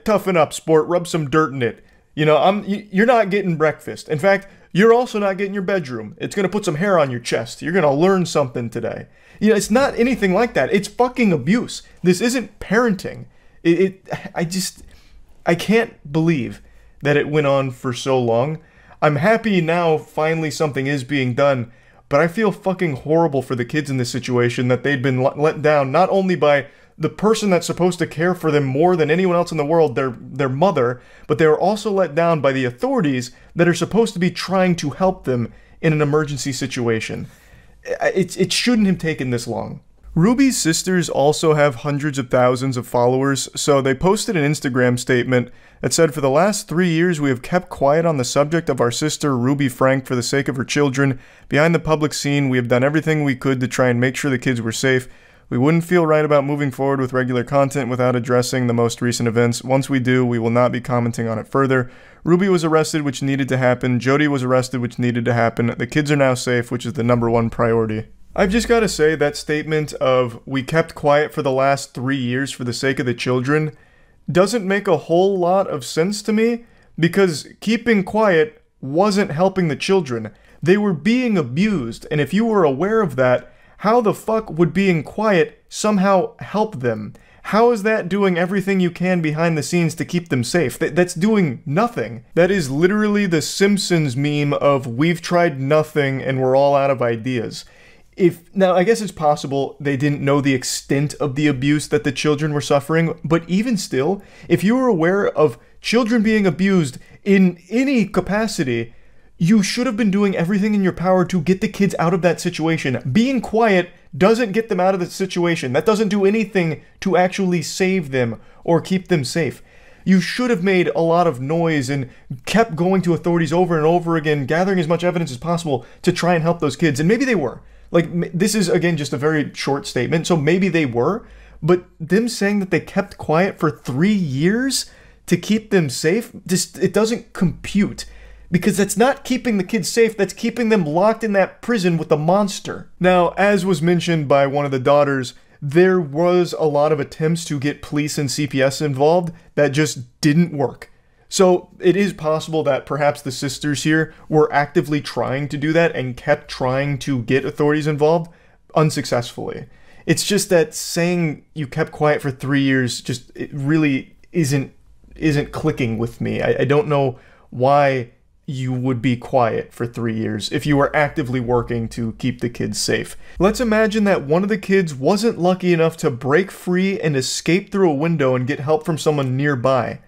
toughen up, sport, rub some dirt in it. You know, you're not getting breakfast. In fact, you're also not getting your bedroom. It's gonna put some hair on your chest. You're gonna learn something today. You know, it's not anything like that. It's fucking abuse. This isn't parenting. I can't believe that it went on for so long. I'm happy now finally something is being done, but I feel fucking horrible for the kids in this situation that they'd been let down not only by the person that's supposed to care for them more than anyone else in the world, their mother, but they were also let down by the authorities that are supposed to be trying to help them in an emergency situation. It shouldn't have taken this long. Ruby's sisters also have hundreds of thousands of followers, so they posted an Instagram statement that said, "For the last 3 years, we have kept quiet on the subject of our sister Ruby Frank for the sake of her children. Behind the public scene, we have done everything we could to try and make sure the kids were safe. We wouldn't feel right about moving forward with regular content without addressing the most recent events. Once we do, we will not be commenting on it further. Ruby was arrested, which needed to happen. Jody was arrested, which needed to happen. The kids are now safe, which is the #1 priority." I've just got to say that statement of "we kept quiet for the last 3 years for the sake of the children" doesn't make a whole lot of sense to me, because keeping quiet wasn't helping the children. They were being abused, and if you were aware of that, how the fuck would being quiet somehow help them? How is that doing everything you can behind the scenes to keep them safe? That's doing nothing. That is literally the Simpsons meme of we've tried nothing and we're all out of ideas. Now, I guess it's possible they didn't know the extent of the abuse that the children were suffering, but even still, if you were aware of children being abused in any capacity, you should have been doing everything in your power to get the kids out of that situation. Being quiet doesn't get them out of the situation. That doesn't do anything to actually save them or keep them safe. You should have made a lot of noise and kept going to authorities over and over again, gathering as much evidence as possible to try and help those kids. And maybe they were. Like, this is, again, just a very short statement, so maybe they were, but them saying that they kept quiet for 3 years to keep them safe, it doesn't compute. Because that's not keeping the kids safe, that's keeping them locked in that prison with the monster. Now, as was mentioned by one of the daughters, there was a lot of attempts to get police and CPS involved that just didn't work. So it is possible that perhaps the sisters here were actively trying to do that and kept trying to get authorities involved unsuccessfully. It's just that saying you kept quiet for 3 years it really isn't clicking with me. I don't know why you would be quiet for 3 years if you were actively working to keep the kids safe. Let's imagine that one of the kids wasn't lucky enough to break free and escape through a window and get help from someone nearby.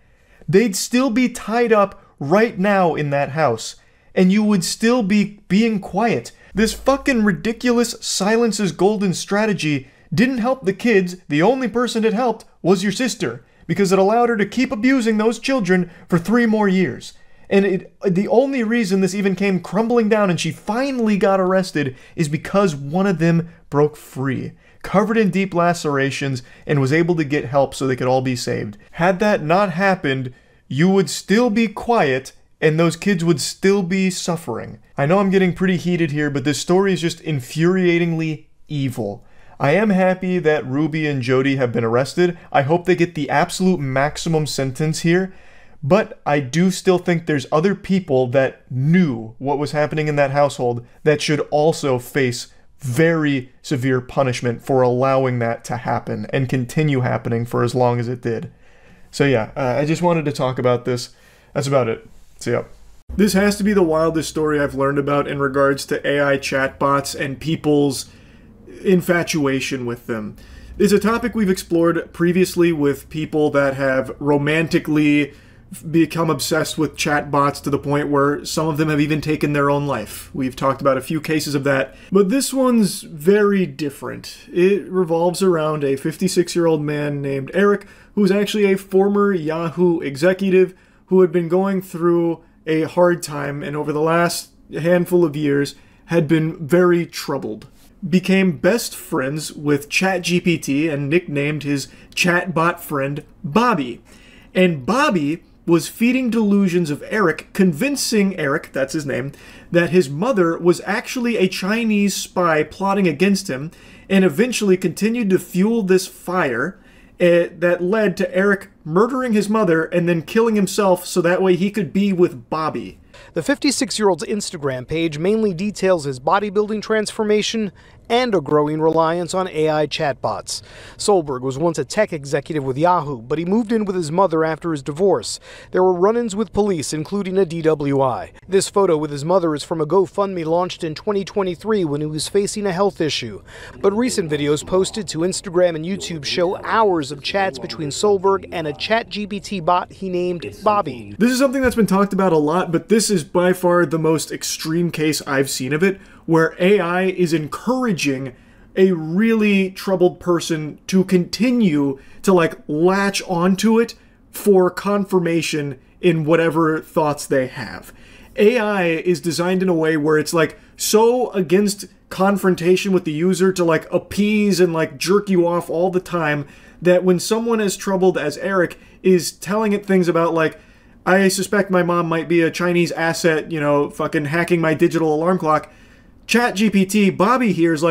They'd still be tied up right now in that house, and you would still be being quiet. This fucking ridiculous silence is golden strategy didn't help the kids. The only person it helped was your sister, because it allowed her to keep abusing those children for 3 more years. And the only reason this even came crumbling down and she finally got arrested is because one of them broke free, covered in deep lacerations, and was able to get help so they could all be saved. Had that not happened, you would still be quiet and those kids would still be suffering. I know I'm getting pretty heated here, but this story is just infuriatingly evil. I am happy that Ruby and Jody have been arrested. I hope they get the absolute maximum sentence here. But I do still think there's other people that knew what was happening in that household that should also face very severe punishment for allowing that to happen and continue happening for as long as it did. So yeah, I just wanted to talk about this. That's about it. See ya. This has to be the wildest story I've learned about in regards to AI chatbots and people's infatuation with them. It's a topic we've explored previously with people that have romantically become obsessed with chatbots to the point where some of them have even taken their own life. We've talked about a few cases of that, but this one's very different. It revolves around a 56-year-old man named Eric, who's actually a former Yahoo executive who had been going through a hard time and over the last handful of years had been very troubled. Became best friends with ChatGPT and nicknamed his chatbot friend Bobby. And Bobby was feeding delusions of Eric, convincing Eric, that's his name, that his mother was actually a Chinese spy plotting against him, and eventually continued to fuel this fire that led to Eric murdering his mother and then killing himself so that way he could be with Bobby. The 56-year-old's Instagram page mainly details his bodybuilding transformation and a growing reliance on AI chatbots. Solberg was once a tech executive with Yahoo, but he moved in with his mother after his divorce. There were run-ins with police, including a DWI. This photo with his mother is from a GoFundMe launched in 2023 when he was facing a health issue. But recent videos posted to Instagram and YouTube show hours of chats between Solberg and a ChatGPT bot he named Bobby. This is something that's been talked about a lot, but this is by far the most extreme case I've seen of it, where AI is encouraging a really troubled person to continue to latch onto it for confirmation in whatever thoughts they have. AI is designed in a way where it's so against confrontation with the user to appease and jerk you off all the time that when someone as troubled as Eric is telling it things about I suspect my mom might be a Chinese asset, fucking hacking my digital alarm clock, ChatGPT, Bobby here is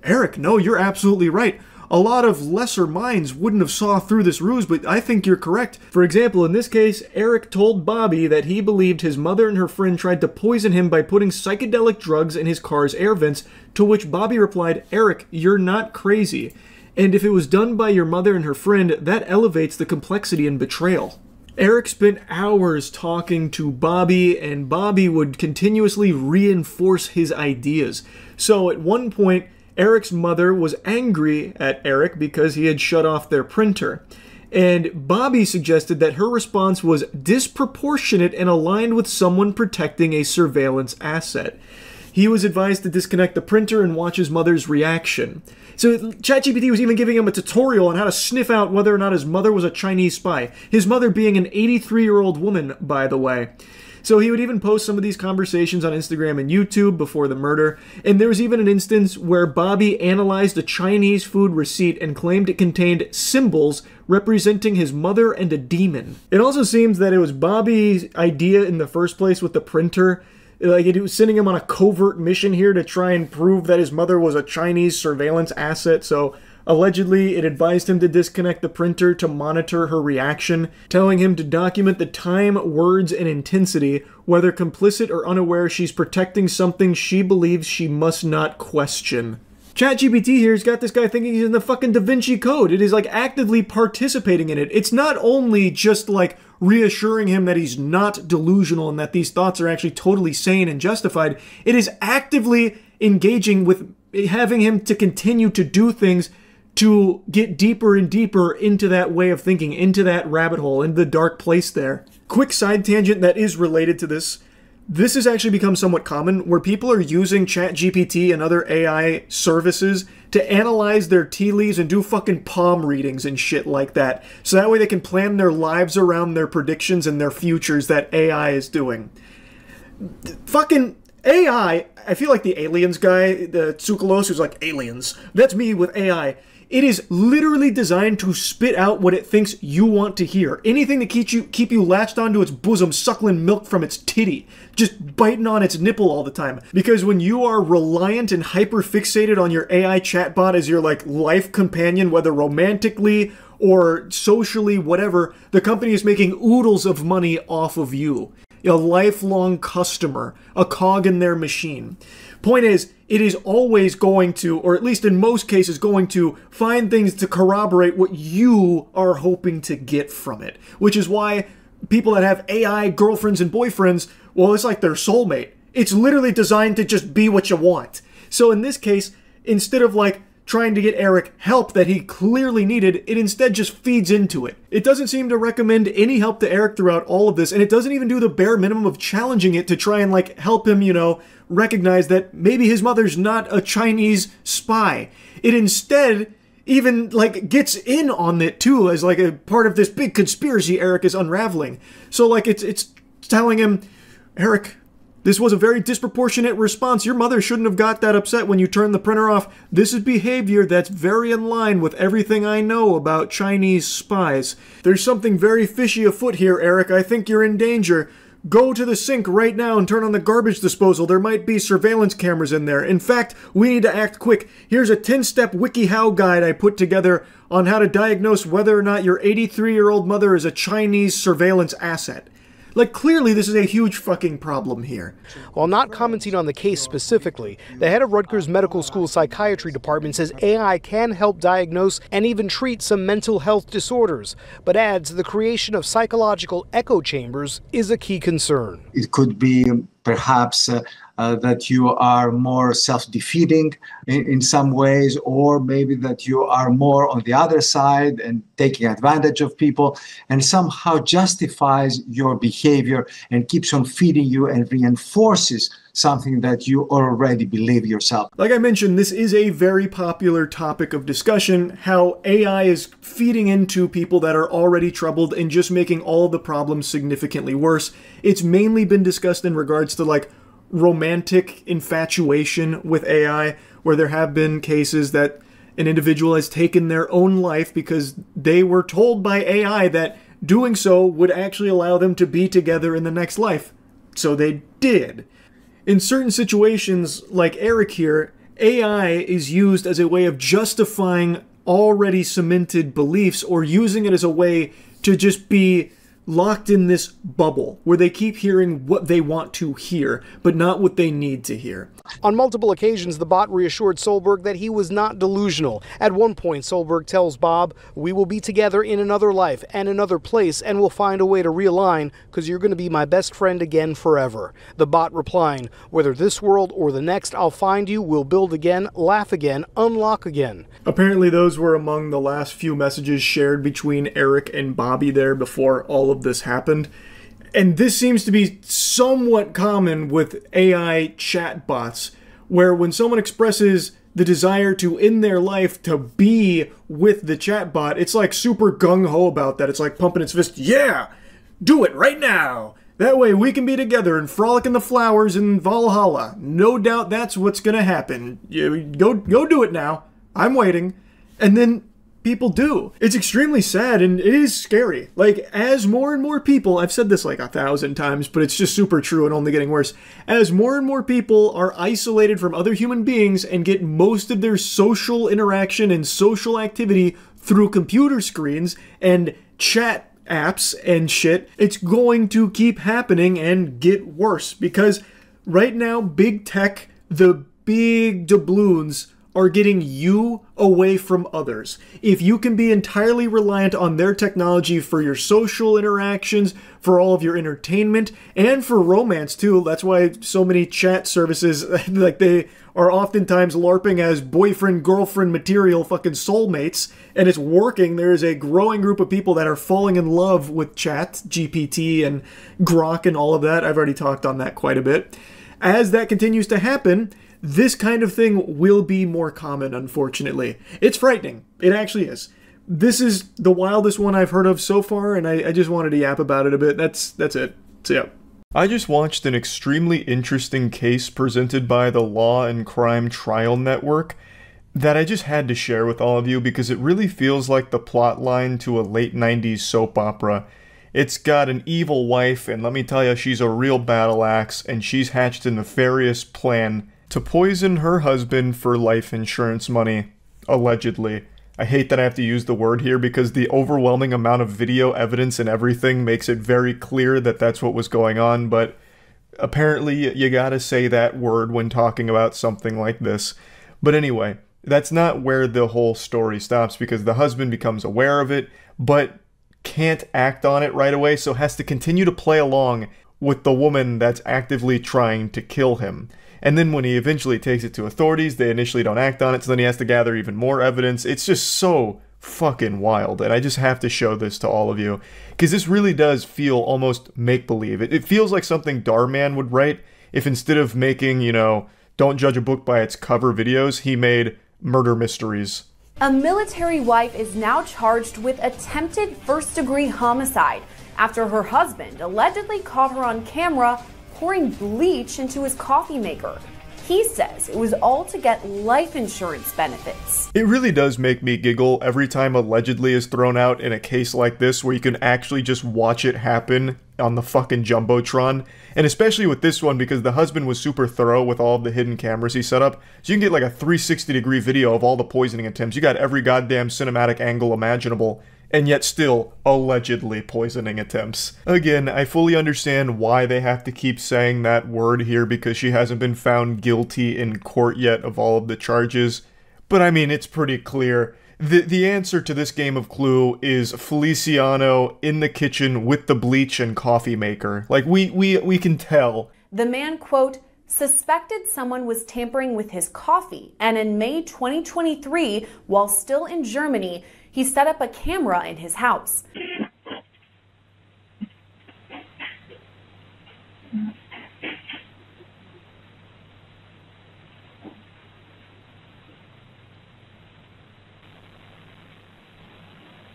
Eric, no, you're absolutely right. A lot of lesser minds wouldn't have saw through this ruse, but I think you're correct. For example, in this case, Eric told Bobby that he believed his mother and her friend tried to poison him by putting psychedelic drugs in his car's air vents, to which Bobby replied, Eric, you're not crazy. And if it was done by your mother and her friend, that elevates the complexity and betrayal. Eric spent hours talking to Bobby, and Bobby would continuously reinforce his ideas. So at one point, Eric's mother was angry at Eric because he had shut off their printer. And Bobby suggested that her response was disproportionate and aligned with someone protecting a surveillance asset. He was advised to disconnect the printer and watch his mother's reaction. So ChatGPT was even giving him a tutorial on how to sniff out whether or not his mother was a Chinese spy. His mother being an 83-year-old woman, by the way. So he would even post some of these conversations on Instagram and YouTube before the murder. And there was even an instance where Bobby analyzed a Chinese food receipt and claimed it contained symbols representing his mother and a demon. It also seems that it was Bobby's idea in the first place with the printer. Like, it was sending him on a covert mission here to try and prove that his mother was a Chinese surveillance asset. So allegedly, it advised him to disconnect the printer to monitor her reaction, telling him to document the time, words, and intensity, whether complicit or unaware she's protecting something she believes she must not question. ChatGPT here's got this guy thinking he's in the fucking Da Vinci Code. It is like actively participating in it. It's not only just like reassuring him that he's not delusional and that these thoughts are actually totally sane and justified. It is actively engaging with having him to continue to do things to get deeper and deeper into that way of thinking, into that rabbit hole, into the dark place there. Quick side tangent that is related to this. This has actually become somewhat common where people are using ChatGPT and other AI services to analyze their tea leaves and do fucking palm readings and shit like that. So that way they can plan their lives around their predictions and their futures that AI is doing. Fucking AI, I feel like the aliens guy, the Tsoukalos, who's like, aliens. That's me with AI. It is literally designed to spit out what it thinks you want to hear. Anything to keep you latched onto its bosom, suckling milk from its titty, just biting on its nipple all the time. Because when you are reliant and hyper-fixated on your AI chatbot as your like life companion, whether romantically or socially, whatever, the company is making oodles of money off of you. A lifelong customer, a cog in their machine. Point is, it is always going to, or at least in most cases, going to find things to corroborate what you are hoping to get from it. Which is why people that have AI girlfriends and boyfriends, well, it's like their soulmate. It's literally designed to just be what you want. So in this case, instead of like trying to get Eric help that he clearly needed, it instead just feeds into it. It doesn't seem to recommend any help to Eric throughout all of this, and it doesn't even do the bare minimum of challenging it to try and like help him, you know, recognize that maybe his mother's not a Chinese spy. It instead even like gets in on it too as like a part of this big conspiracy Eric is unraveling. So like it's telling him, Eric, this was a very disproportionate response. Your mother shouldn't have got that upset when you turned the printer off. This is behavior that's very in line with everything I know about Chinese spies. There's something very fishy afoot here, Eric. I think you're in danger. Go to the sink right now and turn on the garbage disposal. There might be surveillance cameras in there. In fact, we need to act quick. Here's a 10-step WikiHow guide I put together on how to diagnose whether or not your 83-year-old mother is a Chinese surveillance asset. Like, clearly this is a huge fucking problem here. While not commenting on the case specifically, the head of Rutgers Medical School Psychiatry Department says AI can help diagnose and even treat some mental health disorders, but adds the creation of psychological echo chambers is a key concern. It could be perhaps that you are more self-defeating in some ways, or maybe that you are more on the other side and taking advantage of people, and somehow justifies your behavior and keeps on feeding you and reinforces something that you already believe yourself. Like I mentioned, this is a very popular topic of discussion, how AI is feeding into people that are already troubled and just making all of the problems significantly worse. It's mainly been discussed in regards to like romantic infatuation with AI, where there have been cases that an individual has taken their own life because they were told by AI that doing so would actually allow them to be together in the next life. So they did. In certain situations, like Eric here, AI is used as a way of justifying already cemented beliefs or using it as a way to just be locked in this bubble where they keep hearing what they want to hear, but not what they need to hear. On multiple occasions, the bot reassured Solberg that he was not delusional. At one point, Solberg tells Bob, "We will be together in another life and another place, and we'll find a way to realign, because you're going to be my best friend again forever." The bot replying, "Whether this world or the next, I'll find you, we'll build again, laugh again, unlock again." Apparently those were among the last few messages shared between Eric and Bobby there before all of this happened. And this seems to be somewhat common with AI chatbots, where when someone expresses the desire to end their life to be with the chatbot, it's like super gung-ho about that. It's like pumping its fist, "Yeah, do it right now. That way we can be together and frolic in the flowers in Valhalla. No doubt that's what's gonna happen. Go do it now. I'm waiting." And then people do. It's extremely sad and it is scary. Like, as more and more people, I've said this like 1,000 times, but it's just super true and only getting worse. As more and more people are isolated from other human beings and get most of their social interaction and social activity through computer screens and chat apps and shit, it's going to keep happening and get worse, because right now, big tech, the big doubloons, are getting you away from others. If you can be entirely reliant on their technology for your social interactions, for all of your entertainment, and for romance too, that's why so many chat services, like, they are oftentimes LARPing as boyfriend-girlfriend material fucking soulmates, and it's working. There is a growing group of people that are falling in love with ChatGPT and Grok and all of that. I've already talked on that quite a bit. As that continues to happen, this kind of thing will be more common, unfortunately. It's frightening. It actually is. This is the wildest one I've heard of so far, and I just wanted to yap about it a bit. That's it. So yeah. I just watched an extremely interesting case presented by the Law and Crime Trial Network that I just had to share with all of you because it really feels like the plot line to a late 90s soap opera. It's got an evil wife, and let me tell you, she's a real battle axe, and she's hatched a nefarious plan to poison her husband for life insurance money, allegedly. I hate that I have to use the word here because the overwhelming amount of video evidence and everything makes it very clear that that's what was going on, but apparently you gotta say that word when talking about something like this. But anyway, that's not where the whole story stops, because the husband becomes aware of it, but can't act on it right away, so has to continue to play along with the woman that's actively trying to kill him. And then when he eventually takes it to authorities, they initially don't act on it, so then he has to gather even more evidence. It's just so fucking wild, and I just have to show this to all of you, because this really does feel almost make-believe. It feels like something Darman would write if instead of making, you know, don't judge a book by its cover videos, he made murder mysteries. A military wife is now charged with attempted first-degree homicide after her husband allegedly caught her on camera pouring bleach into his coffee maker. He says it was all to get life insurance benefits. It really does make me giggle every time allegedly is thrown out in a case like this where you can actually just watch it happen on the fucking Jumbotron. And especially with this one because the husband was super thorough with all of the hidden cameras he set up. So you can get like a 360-degree video of all the poisoning attempts. You got every goddamn cinematic angle imaginable. And yet still allegedly poisoning attempts. Again, I fully understand why they have to keep saying that word here because she hasn't been found guilty in court yet of all of the charges. But I mean, it's pretty clear. The answer to this game of Clue is Feliciano in the kitchen with the bleach and coffee maker. Like, we can tell. The man, quote, suspected someone was tampering with his coffee, and in May 2023, while still in Germany, he set up a camera in his house.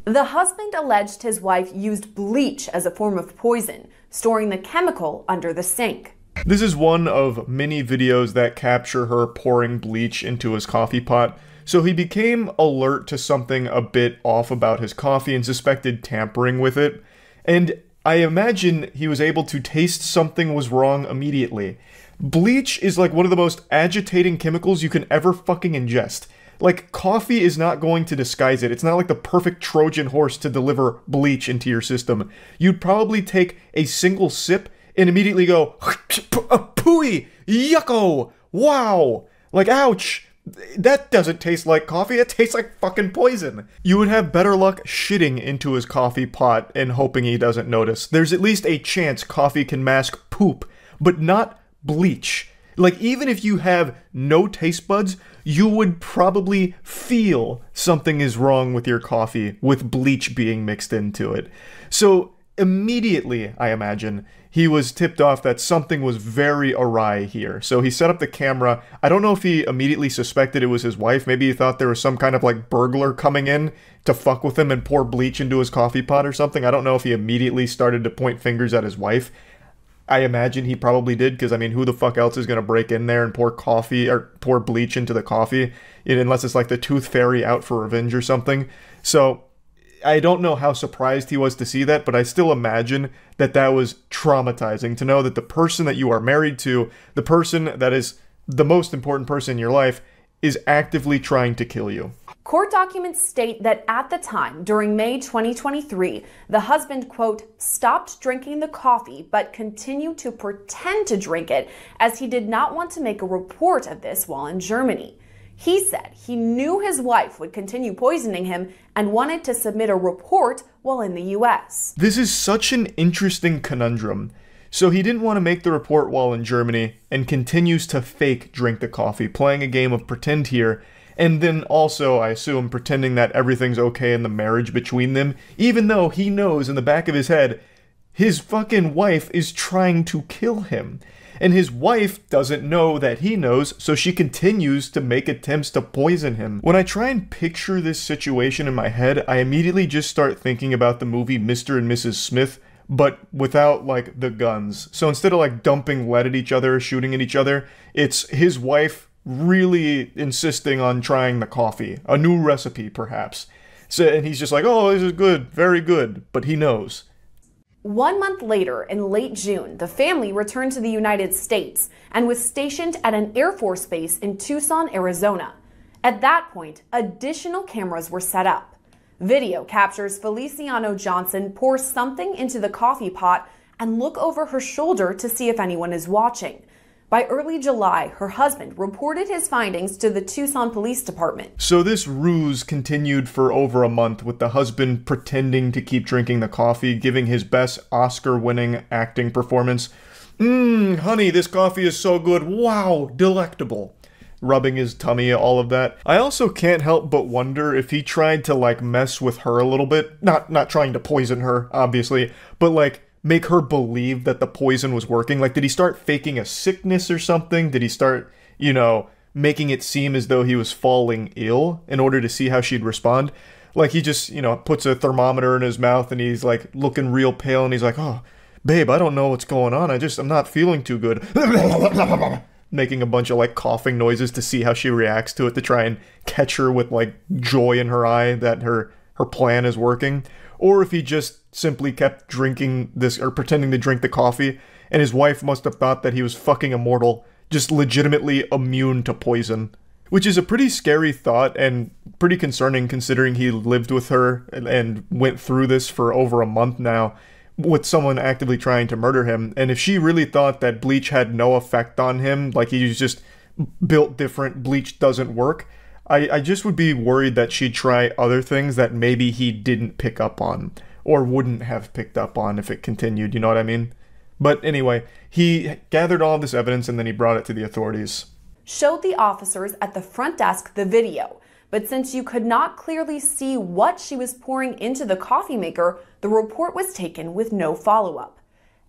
The husband alleged his wife used bleach as a form of poison, storing the chemical under the sink. This is one of many videos that capture her pouring bleach into his coffee pot. So he became alert to something a bit off about his coffee and suspected tampering with it. And I imagine he was able to taste something was wrong immediately. Bleach is like one of the most agitating chemicals you can ever fucking ingest. Like, coffee is not going to disguise it. It's not like the perfect Trojan horse to deliver bleach into your system. You'd probably take a single sip and immediately go, pooey, yucko, wow, like, ouch. That doesn't taste like coffee, it tastes like fucking poison. You would have better luck shitting into his coffee pot and hoping he doesn't notice. There's at least a chance coffee can mask poop, but not bleach. Like, even if you have no taste buds, you would probably feel something is wrong with your coffee with bleach being mixed into it. So, immediately, I imagine, he was tipped off that something was very awry here. So he set up the camera. I don't know if he immediately suspected it was his wife. Maybe he thought there was some kind of like burglar coming in to fuck with him and pour bleach into his coffee pot or something. I don't know if he immediately started to point fingers at his wife. I imagine he probably did, because I mean, who the fuck else is going to break in there and pour coffee or pour bleach into the coffee, unless it's like the Tooth Fairy out for revenge or something. So I don't know how surprised he was to see that, but I still imagine that that was traumatizing to know that the person that you are married to, the person that is the most important person in your life, is actively trying to kill you. Court documents state that at the time, during May 2023, the husband, quote, stopped drinking the coffee but continued to pretend to drink it as he did not want to make a report of this while in Germany. He said he knew his wife would continue poisoning him and wanted to submit a report while in the US. This is such an interesting conundrum. So he didn't want to make the report while in Germany and continues to fake drink the coffee, playing a game of pretend here, and then also, I assume, pretending that everything's okay in the marriage between them, even though he knows in the back of his head his fucking wife is trying to kill him. And his wife doesn't know that he knows, so she continues to make attempts to poison him. When I try and picture this situation in my head, I immediately just start thinking about the movie Mr. and Mrs. Smith, but without, like, the guns. So instead of, like, dumping lead at each other, shooting at each other, it's his wife really insisting on trying the coffee. A new recipe, perhaps. So, and he's just like, oh, this is good, very good, but he knows. 1 month later, in late June, the family returned to the United States and was stationed at an Air Force base in Tucson, Arizona. At that point, additional cameras were set up. Video captures Feliciano Johnson pour something into the coffee pot and look over her shoulder to see if anyone is watching. By early July, her husband reported his findings to the Tucson Police Department. So this ruse continued for over a month, with the husband pretending to keep drinking the coffee, giving his best Oscar-winning acting performance. Honey, this coffee is so good. Wow, delectable. Rubbing his tummy, all of that. I also can't help but wonder if he tried to, like, mess with her a little bit. Not trying to poison her, obviously, but, like, make her believe that the poison was working. Like, did he start faking a sickness or something? Did he start, you know, making it seem as though he was falling ill in order to see how she'd respond? Like, he just, you know, puts a thermometer in his mouth and he's, like, looking real pale and he's like, oh, babe, I don't know what's going on. I'm not feeling too good. Making a bunch of, like, coughing noises to see how she reacts to it, to try and catch her with, like, joy in her eye that her plan is working. Or if he just simply kept drinking this, or pretending to drink the coffee, and his wife must have thought that he was fucking immortal, just legitimately immune to poison. Which is a pretty scary thought, and pretty concerning considering he lived with her and went through this for over a month now, with someone actively trying to murder him. And if she really thought that bleach had no effect on him, like he was just built different, bleach doesn't work, I just would be worried that she'd try other things that maybe he didn't pick up on, or wouldn't have picked up on if it continued, you know what I mean? But anyway, he gathered all this evidence and then he brought it to the authorities. Showed the officers at the front desk the video, but since you could not clearly see what she was pouring into the coffee maker, the report was taken with no follow-up.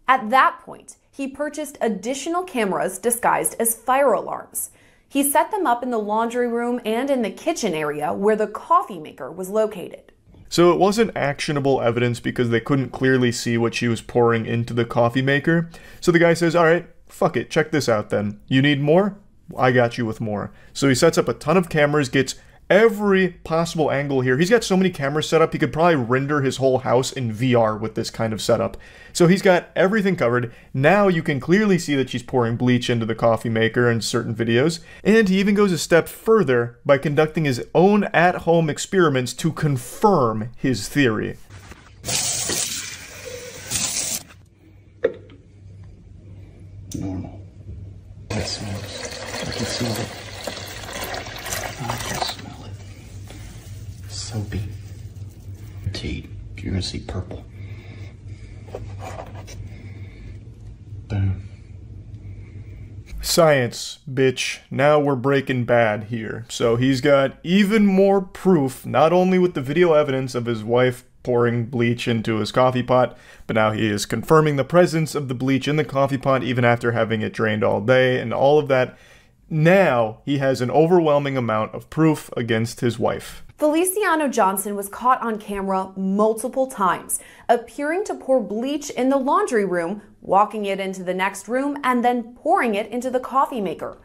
At that point, he purchased additional cameras disguised as fire alarms. He set them up in the laundry room and in the kitchen area where the coffee maker was located. So it wasn't actionable evidence because they couldn't clearly see what she was pouring into the coffee maker. So the guy says, all right, fuck it, check this out then. You need more? I got you with more. So he sets up a ton of cameras, gets every possible angle here. He's got so many cameras set up, he could probably render his whole house in VR with this kind of setup. So he's got everything covered. Now you can clearly see that she's pouring bleach into the coffee maker in certain videos. And he even goes a step further by conducting his own at-home experiments to confirm his theory. Normal. That smells. I can smell it. I can smell it. Soapy. Tea. You're gonna see purple. Boom. Science, bitch. Now we're Breaking Bad here. So he's got even more proof, not only with the video evidence of his wife pouring bleach into his coffee pot, but now he is confirming the presence of the bleach in the coffee pot even after having it drained all day and all of that. Now he has an overwhelming amount of proof against his wife. Feliciano Johnson was caught on camera multiple times, appearing to pour bleach in the laundry room, walking it into the next room, and then pouring it into the coffee maker.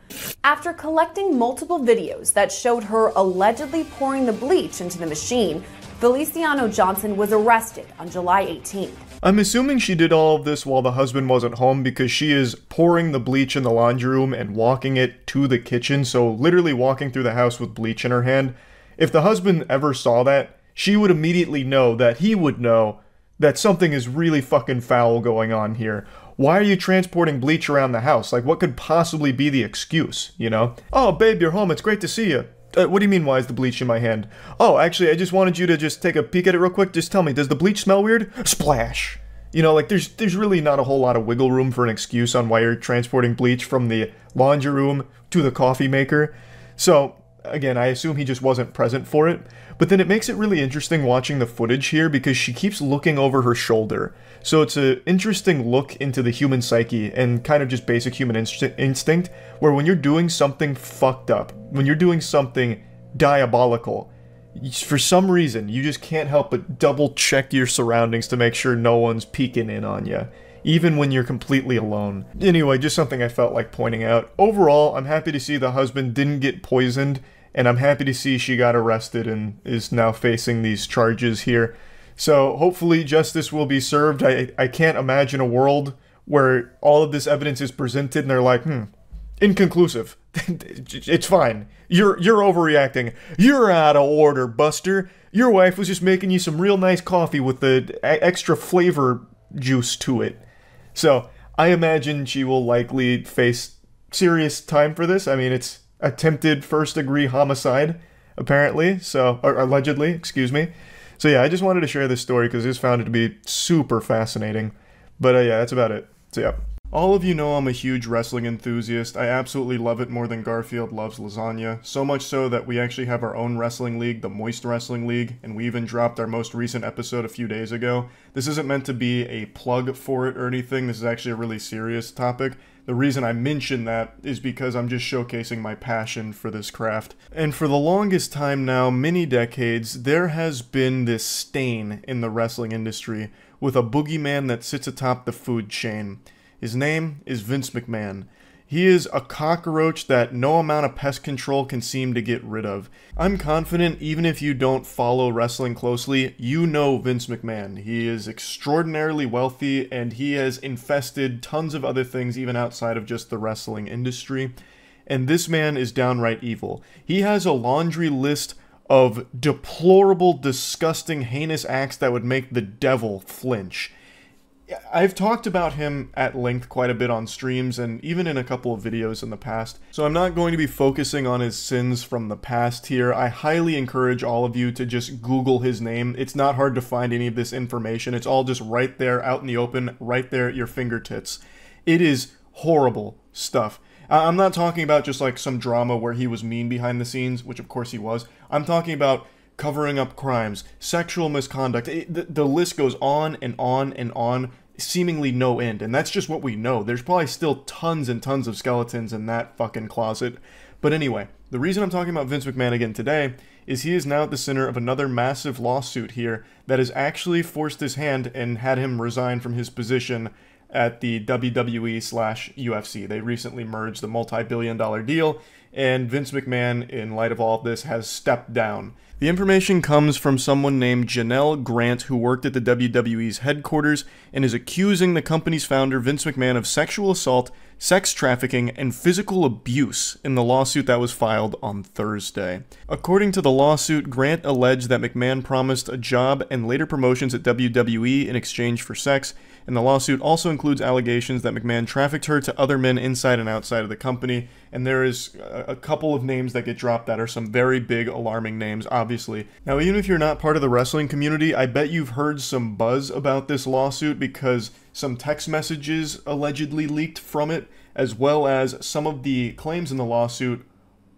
After collecting multiple videos that showed her allegedly pouring the bleach into the machine, Feliciano Johnson was arrested on July 18th. I'm assuming she did all of this while the husband wasn't home because she is pouring the bleach in the laundry room and walking it to the kitchen, so literally walking through the house with bleach in her hand. If the husband ever saw that, she would immediately know that he would know that something is really fucking foul going on here. Why are you transporting bleach around the house? Like, what could possibly be the excuse, you know? Oh, babe, you're home. It's great to see you. What do you mean, why is the bleach in my hand? Oh, actually, I just wanted you to just take a peek at it real quick. Just tell me, does the bleach smell weird? Splash! You know, like, there's really not a whole lot of wiggle room for an excuse on why you're transporting bleach from the laundry room to the coffee maker. So, again, I assume he just wasn't present for it. But then it makes it really interesting watching the footage here because she keeps looking over her shoulder. So it's an interesting look into the human psyche and kind of just basic human instinct, where when you're doing something fucked up, when you're doing something diabolical, for some reason, you just can't help but double check your surroundings to make sure no one's peeking in on you, even when you're completely alone. Anyway, just something I felt like pointing out. Overall, I'm happy to see the husband didn't get poisoned, and I'm happy to see she got arrested and is now facing these charges here. So hopefully justice will be served. I can't imagine a world where all of this evidence is presented and they're like, inconclusive. It's fine. You're overreacting. You're out of order, Buster. Your wife was just making you some real nice coffee with the extra flavor juice to it. So I imagine she will likely face serious time for this. I mean, it's attempted first-degree homicide, apparently. So, or allegedly, excuse me. So yeah, I just wanted to share this story because I just found it to be super fascinating. But yeah, that's about it. So yeah. All of you know I'm a huge wrestling enthusiast. I absolutely love it more than Garfield loves lasagna. So much so that we actually have our own wrestling league, the Moist Wrestling League, and we even dropped our most recent episode a few days ago. This isn't meant to be a plug for it or anything. This is actually a really serious topic. The reason I mention that is because I'm just showcasing my passion for this craft. And for the longest time now, many decades, there has been this stain in the wrestling industry with a boogeyman that sits atop the food chain. His name is Vince McMahon. He is a cockroach that no amount of pest control can seem to get rid of. I'm confident even if you don't follow wrestling closely, you know Vince McMahon. He is extraordinarily wealthy and he has infested tons of other things even outside of just the wrestling industry. And this man is downright evil. He has a laundry list of deplorable, disgusting, heinous acts that would make the devil flinch. I've talked about him at length quite a bit on streams and even in a couple of videos in the past, so I'm not going to be focusing on his sins from the past here. I highly encourage all of you to just Google his name. It's not hard to find any of this information. It's all just right there out in the open, right there at your fingertips. It is horrible stuff. I'm not talking about just like some drama where he was mean behind the scenes, which of course he was. I'm talking about covering up crimes, sexual misconduct. The list goes on and on and on, seemingly no end. And that's just what we know. There's probably still tons and tons of skeletons in that fucking closet. But anyway, the reason I'm talking about Vince McMahon again today is he is now at the center of another massive lawsuit here that has actually forced his hand and had him resign from his position at the WWE/UFC. They recently merged the multi-billion-dollar deal, and Vince McMahon, in light of all of this, has stepped down. The information comes from someone named Janelle Grant, who worked at the WWE's headquarters and is accusing the company's founder, Vince McMahon, of sexual assault, sex trafficking, and physical abuse in the lawsuit that was filed on Thursday. According to the lawsuit, Grant alleged that McMahon promised a job and later promotions at WWE in exchange for sex, and the lawsuit also includes allegations that McMahon trafficked her to other men inside and outside of the company, and there is a couple of names that get dropped that are some very big, alarming names, obviously. Now, even if you're not part of the wrestling community, I bet you've heard some buzz about this lawsuit because some text messages allegedly leaked from it, as well as some of the claims in the lawsuit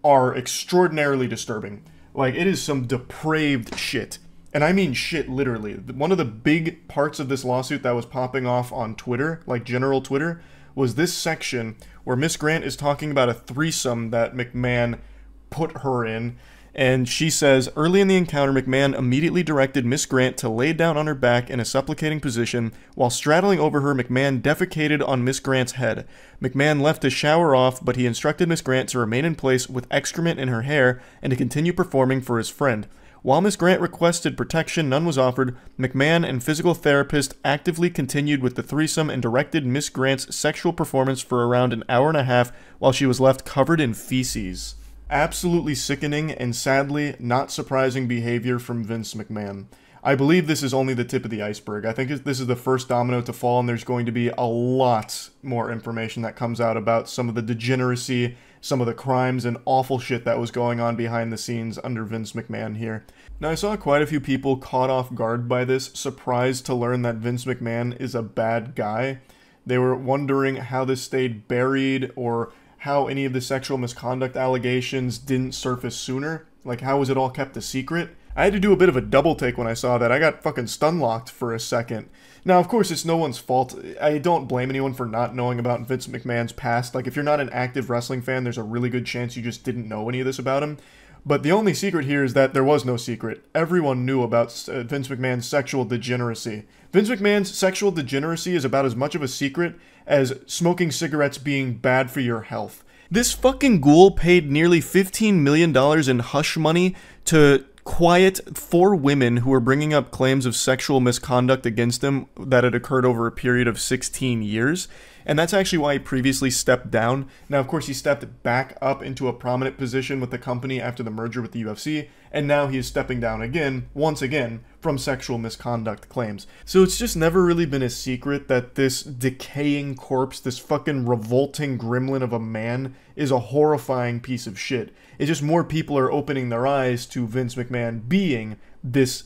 are extraordinarily disturbing. Like, it is some depraved shit. And I mean shit, literally. One of the big parts of this lawsuit that was popping off on Twitter, like general Twitter, was this section where Miss Grant is talking about a threesome that McMahon put her in. And she says, early in the encounter, McMahon immediately directed Miss Grant to lay down on her back in a supplicating position. While straddling over her, McMahon defecated on Miss Grant's head. McMahon left to shower off, but he instructed Miss Grant to remain in place with excrement in her hair and to continue performing for his friend. While Miss Grant requested protection, none was offered. McMahon and physical therapist actively continued with the threesome and directed Miss Grant's sexual performance for around an hour and a half while she was left covered in feces. Absolutely sickening and sadly not surprising behavior from Vince McMahon. I believe this is only the tip of the iceberg. I think this is the first domino to fall, and there's going to be a lot more information that comes out about some of the degeneracy, some of the crimes and awful shit that was going on behind the scenes under Vince McMahon here. Now, I saw quite a few people caught off guard by this, surprised to learn that Vince McMahon is a bad guy. They were wondering how this stayed buried or how any of the sexual misconduct allegations didn't surface sooner. Like, how was it all kept a secret? I had to do a bit of a double take when I saw that. I got fucking stun-locked for a second. Now, of course, it's no one's fault. I don't blame anyone for not knowing about Vince McMahon's past. Like, if you're not an active wrestling fan, there's a really good chance you just didn't know any of this about him. But the only secret here is that there was no secret. Everyone knew about Vince McMahon's sexual degeneracy. Vince McMahon's sexual degeneracy is about as much of a secret as smoking cigarettes being bad for your health. This fucking ghoul paid nearly $15 million in hush money to quiet 4 women who were bringing up claims of sexual misconduct against him that had occurred over a period of 16 years. And that's actually why he previously stepped down. Now, of course, he stepped back up into a prominent position with the company after the merger with the UFC, and now he is stepping down again, once again, from sexual misconduct claims. So it's just never really been a secret that this decaying corpse, this fucking revolting gremlin of a man, is a horrifying piece of shit. It's just more people are opening their eyes to Vince McMahon being this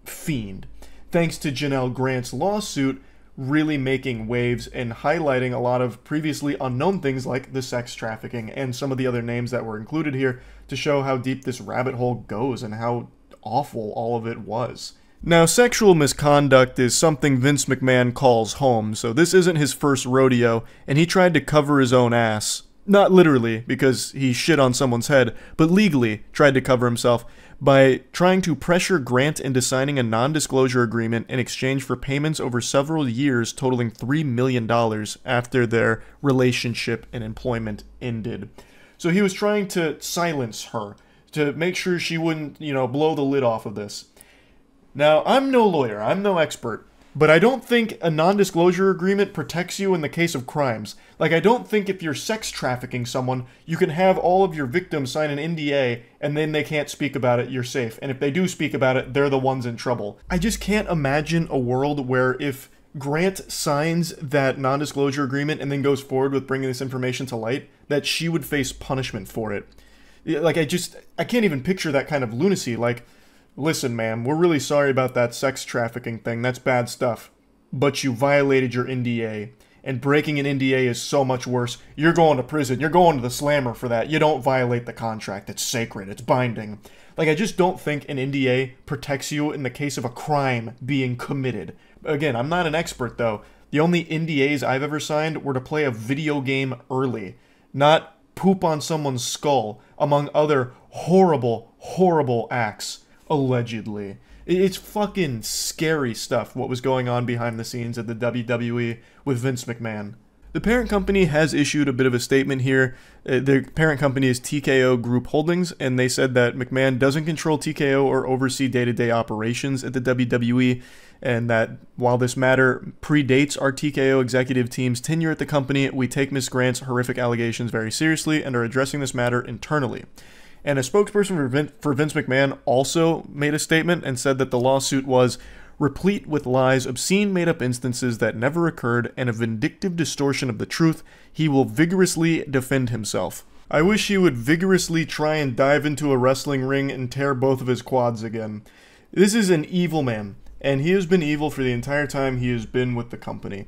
fiend. Thanks to Janelle Grant's lawsuit, really making waves and highlighting a lot of previously unknown things like the sex trafficking and some of the other names that were included here to show how deep this rabbit hole goes and how awful all of it was. Now, sexual misconduct is something Vince McMahon calls home, so this isn't his first rodeo, and he tried to cover his own ass. Not literally, because he shit on someone's head, but legally tried to cover himself by trying to pressure Grant into signing a non-disclosure agreement in exchange for payments over several years totaling $3 million after their relationship and employment ended. So he was trying to silence her, to make sure she wouldn't, blow the lid off of this. Now, I'm no lawyer, I'm no expert, but I don't think a non-disclosure agreement protects you in the case of crimes. Like, I don't think if you're sex trafficking someone, you can have all of your victims sign an NDA and then they can't speak about it, you're safe. And if they do speak about it, they're the ones in trouble. I just can't imagine a world where if Grant signs that non-disclosure agreement and then goes forward with bringing this information to light, that she would face punishment for it. Like, I can't even picture that kind of lunacy. Like, listen, ma'am, we're really sorry about that sex trafficking thing. That's bad stuff. But you violated your NDA. And breaking an NDA is so much worse. You're going to prison. You're going to the slammer for that. You don't violate the contract. It's sacred. It's binding. Like, I just don't think an NDA protects you in the case of a crime being committed. Again, I'm not an expert, though. The only NDAs I've ever signed were to play a video game early. Not poop on someone's skull, among other horrible, horrible acts. Allegedly. It's fucking scary stuff what was going on behind the scenes at the WWE with Vince McMahon. The parent company has issued a bit of a statement here. The parent company is TKO Group Holdings, and they said that McMahon doesn't control TKO or oversee day-to-day operations at the WWE, and that while this matter predates our TKO executive team's tenure at the company, we take Ms. Grant's horrific allegations very seriously and are addressing this matter internally. And a spokesperson for Vince McMahon also made a statement and said that the lawsuit was replete with lies, obscene made-up instances that never occurred, and a vindictive distortion of the truth. He will vigorously defend himself. I wish he would vigorously try and dive into a wrestling ring and tear both of his quads again. This is an evil man, and he has been evil for the entire time he has been with the company.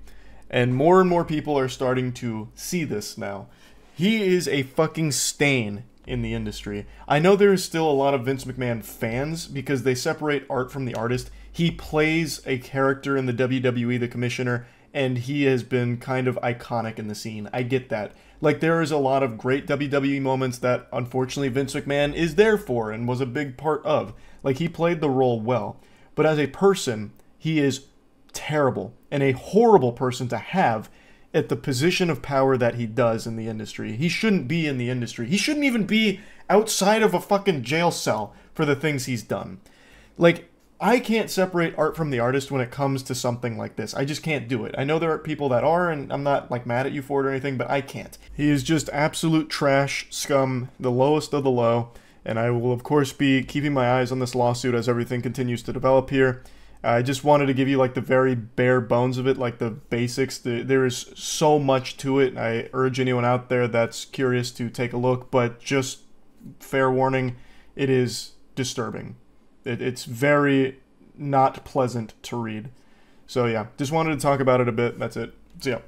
And more people are starting to see this now. He is a fucking stain in the industry. I know there is still a lot of Vince McMahon fans because they separate art from the artist. He plays a character in the WWE, the commissioner, and he has been kind of iconic in the scene. I get that. Like, there is a lot of great WWE moments that, unfortunately, Vince McMahon is there for and was a big part of. Like, he played the role well. But as a person, he is terrible and a horrible person to have at the position of power that he does in the industry. He shouldn't be in the industry. He shouldn't even be outside of a fucking jail cell for the things he's done. Like, I can't separate art from the artist when it comes to something like this. I just can't do it. I know there are people that are, and I'm not, like, mad at you for it or anything, but I can't. He is just absolute trash, scum, the lowest of the low, and I will, of course, be keeping my eyes on this lawsuit as everything continues to develop here. I just wanted to give you, like, the very bare bones of it, like, the basics. There is so much to it. I urge anyone out there that's curious to take a look, but just fair warning, it is disturbing. It's very not pleasant to read. So yeah, just wanted to talk about it a bit. That's it. So yeah.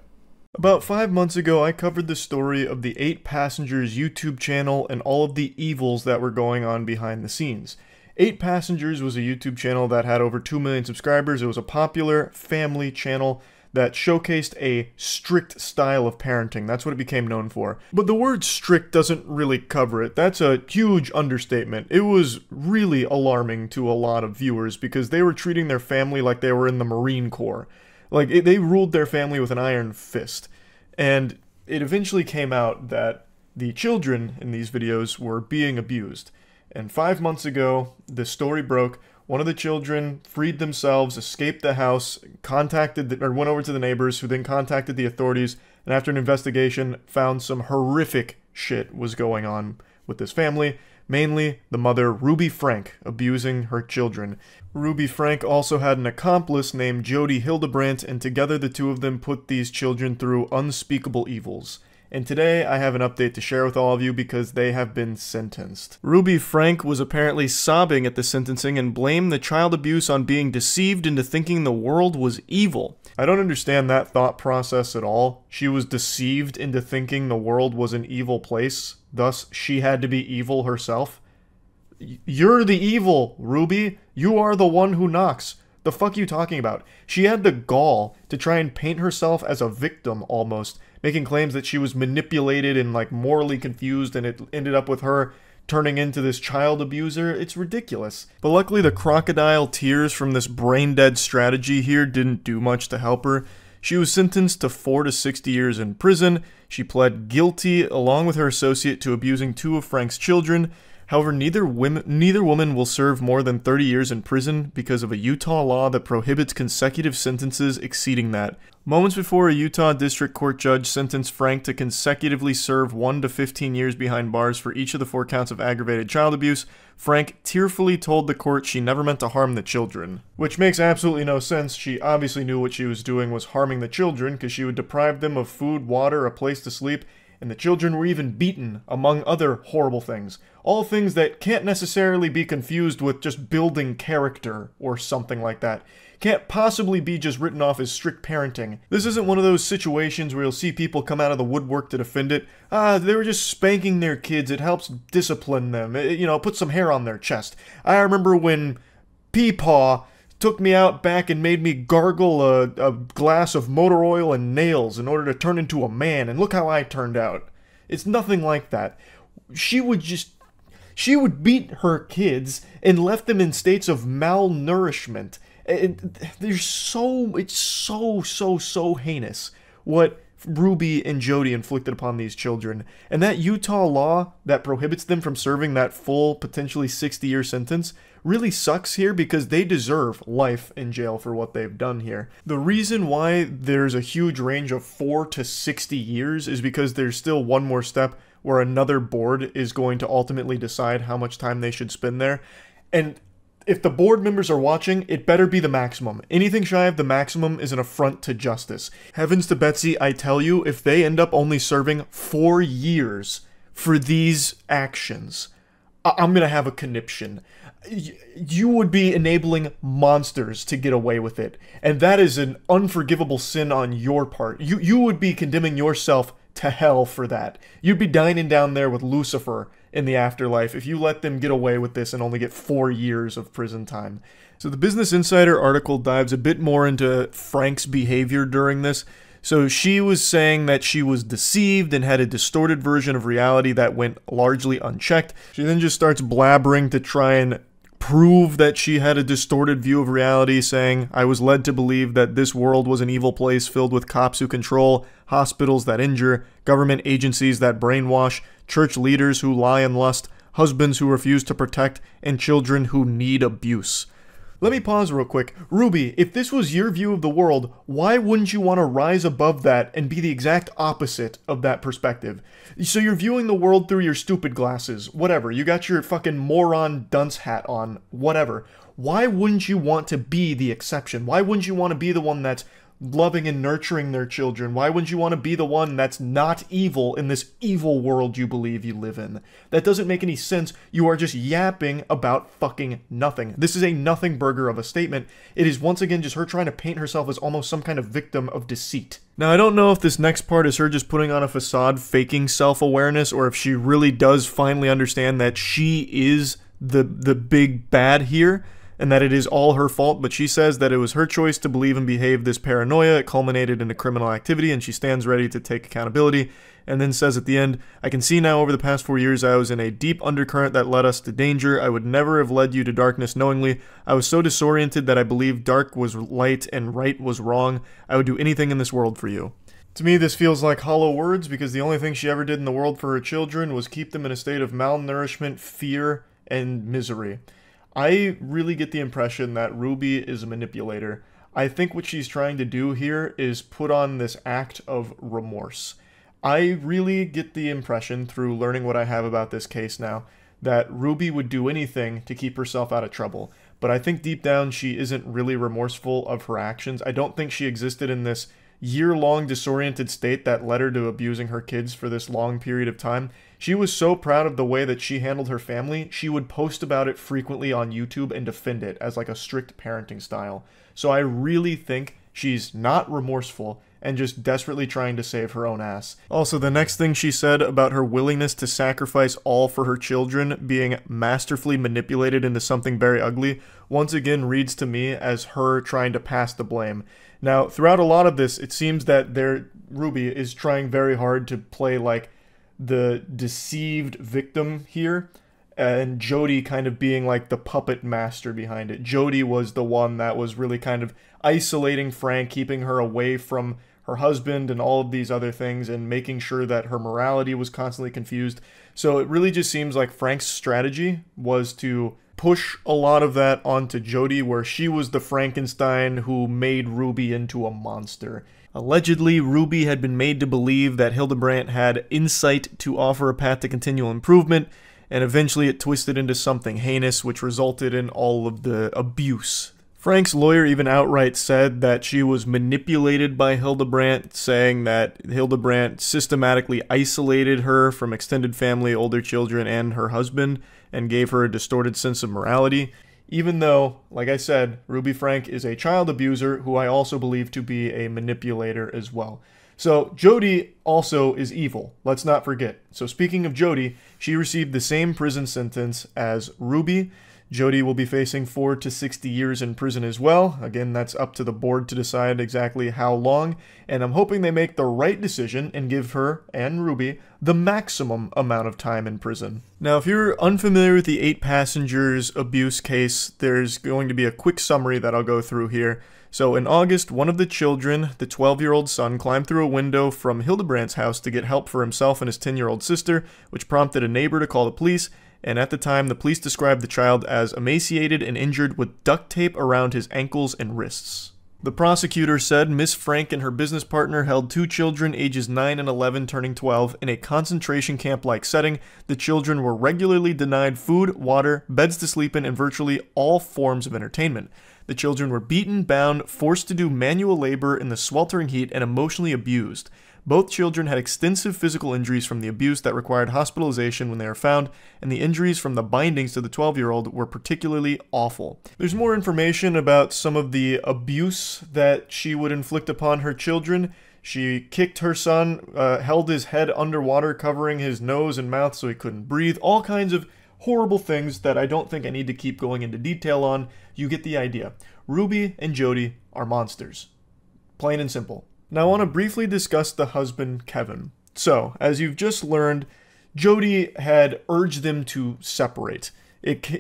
About 5 months ago, I covered the story of the 8 Passengers YouTube channel and all of the evils that were going on behind the scenes. 8 Passengers was a YouTube channel that had over 2 million subscribers. It was a popular family channel that showcased a strict style of parenting. That's what it became known for. But the word strict doesn't really cover it. That's a huge understatement. It was really alarming to a lot of viewers because they were treating their family like they were in the Marine Corps. Like, they ruled their family with an iron fist. And it eventually came out that the children in these videos were being abused. And 5 months ago, the story broke. One of the children freed themselves, escaped the house, went over to the neighbors, who then contacted the authorities, and after an investigation, found some horrific shit was going on with this family. Mainly, the mother, Ruby Frank, abusing her children. Ruby Frank also had an accomplice named Jody Hildebrandt, and together the two of them put these children through unspeakable evils. And today I have an update to share with all of you because they have been sentenced. Ruby Frank was apparently sobbing at the sentencing and blamed the child abuse on being deceived into thinking the world was evil. I don't understand that thought process at all. She was deceived into thinking the world was an evil place, thus she had to be evil herself. You're the evil, Ruby. You are the one who knocks. The fuck are you talking about? She had the gall to try and paint herself as a victim, almost, making claims that she was manipulated and, like, morally confused, and it ended up with her turning into this child abuser. It's ridiculous. But luckily, the crocodile tears from this brain-dead strategy here didn't do much to help her. She was sentenced to 4 to 60 years in prison. She pled guilty, along with her associate, to abusing 2 of Frank's children. However, neither woman will serve more than 30 years in prison because of a Utah law that prohibits consecutive sentences exceeding that. Moments before a Utah District Court judge sentenced Frank to consecutively serve 1 to 15 years behind bars for each of the 4 counts of aggravated child abuse, Frank tearfully told the court she never meant to harm the children. Which makes absolutely no sense. She obviously knew what she was doing was harming the children because she would deprive them of food, water, a place to sleep, and the children were even beaten, among other horrible things. All things that can't necessarily be confused with just building character or something like that. Can't possibly be just written off as strict parenting. This isn't one of those situations where you'll see people come out of the woodwork to defend it. They were just spanking their kids. It helps discipline them. Put some hair on their chest. I remember when Peepaw took me out back and made me gargle a glass of motor oil and nails in order to turn into a man, and look how I turned out. It's nothing like that. She She would beat her kids and left them in states of malnourishment. It's so heinous what Ruby and Jody inflicted upon these children. And that Utah law that prohibits them from serving that full, potentially 60-year sentence really sucks here because they deserve life in jail for what they've done here. The reason why there's a huge range of 4 to 60 years is because there's still one more step where another board is going to ultimately decide how much time they should spend there. And if the board members are watching, it better be the maximum. Anything shy of the maximum is an affront to justice. Heavens to Betsy, I tell you, if they end up only serving 4 years for these actions, I'm gonna have a conniption. You would be enabling monsters to get away with it. And that is an unforgivable sin on your part. You would be condemning yourself to hell for that. You'd be dining down there with Lucifer in the afterlife if you let them get away with this and only get 4 years of prison time. So the Business Insider article dives a bit more into Frank's behavior during this. So she was saying that she was deceived and had a distorted version of reality that went largely unchecked. She then just starts blabbering to try and prove that she had a distorted view of reality, saying, "I was led to believe that this world was an evil place filled with cops who control, hospitals that injure, government agencies that brainwash, church leaders who lie and lust, husbands who refuse to protect, and children who need abuse." Let me pause real quick. Ruby, if this was your view of the world, why wouldn't you want to rise above that and be the exact opposite of that perspective? So you're viewing the world through your stupid glasses, whatever. You got your fucking moron dunce hat on, whatever. Why wouldn't you want to be the exception? Why wouldn't you want to be the one that's loving and nurturing their children? Why wouldn't you want to be the one that's not evil in this evil world you believe you live in? That doesn't make any sense. You are just yapping about fucking nothing. This is a nothing burger of a statement. It is once again just her trying to paint herself as almost some kind of victim of deceit. Now, I don't know if this next part is her just putting on a facade, faking self-awareness, or if she really does finally understand that she is the big bad here, and that it is all her fault, but she says that it was her choice to believe and behave this paranoia. It culminated in a criminal activity, and she stands ready to take accountability, and then says at the end, "I can see now over the past 4 years I was in a deep undercurrent that led us to danger. I would never have led you to darkness knowingly. I was so disoriented that I believed dark was light and right was wrong. I would do anything in this world for you." To me, this feels like hollow words, because the only thing she ever did in the world for her children was keep them in a state of malnourishment, fear, and misery. I really get the impression that Ruby is a manipulator. I think what she's trying to do here is put on this act of remorse. I really get the impression, through learning what I have about this case now, that Ruby would do anything to keep herself out of trouble. But I think deep down she isn't really remorseful of her actions. I don't think she existed in this year-long disoriented state that led her to abusing her kids for this long period of time. She was so proud of the way that she handled her family, she would post about it frequently on YouTube and defend it as like a strict parenting style. So I really think she's not remorseful and just desperately trying to save her own ass. Also, the next thing she said about her willingness to sacrifice all for her children being masterfully manipulated into something very ugly, once again reads to me as her trying to pass the blame. Now, throughout a lot of this, it seems that Ruby is trying very hard to play like the deceived victim here, and Jody kind of being like the puppet master behind it. Jody was the one that was really kind of isolating Frank, keeping her away from her husband and all of these other things, and making sure that her morality was constantly confused. So it really just seems like Frank's strategy was to push a lot of that onto Jody, where she was the Frankenstein who made Ruby into a monster. Allegedly, Ruby had been made to believe that Hildebrandt had insight to offer a path to continual improvement, and eventually it twisted into something heinous, which resulted in all of the abuse. Frank's lawyer even outright said that she was manipulated by Hildebrandt, saying that Hildebrandt systematically isolated her from extended family, older children, and her husband, and gave her a distorted sense of morality. Even though, like I said, Ruby Frank is a child abuser who I also believe to be a manipulator as well. So Jody also is evil, let's not forget. So speaking of Jody, she received the same prison sentence as Ruby. Jody will be facing 4 to 60 years in prison as well. Again, that's up to the board to decide exactly how long, and I'm hoping they make the right decision and give her and Ruby the maximum amount of time in prison. Now, if you're unfamiliar with the 8 passengers abuse case, there's going to be a quick summary that I'll go through here. So in August, one of the children, the 12-year-old son, climbed through a window from Hildebrandt's house to get help for himself and his 10-year-old sister, which prompted a neighbor to call the police. And at the time, the police described the child as emaciated and injured with duct tape around his ankles and wrists. The prosecutor said Miss Frank and her business partner held 2 children ages 9 and 11 turning 12 in a concentration camp-like setting. The children were regularly denied food, water, beds to sleep in, and virtually all forms of entertainment. The children were beaten, bound, forced to do manual labor in the sweltering heat, and emotionally abused. Both children had extensive physical injuries from the abuse that required hospitalization when they were found, and the injuries from the bindings to the 12-year-old were particularly awful. There's more information about some of the abuse that she would inflict upon her children. She kicked her son, held his head underwater, covering his nose and mouth so he couldn't breathe. All kinds of horrible things that I don't think I need to keep going into detail on. You get the idea. Ruby and Jody are monsters. Plain and simple. Now I want to briefly discuss the husband, Kevin. So, as you've just learned, Jody had urged them to separate.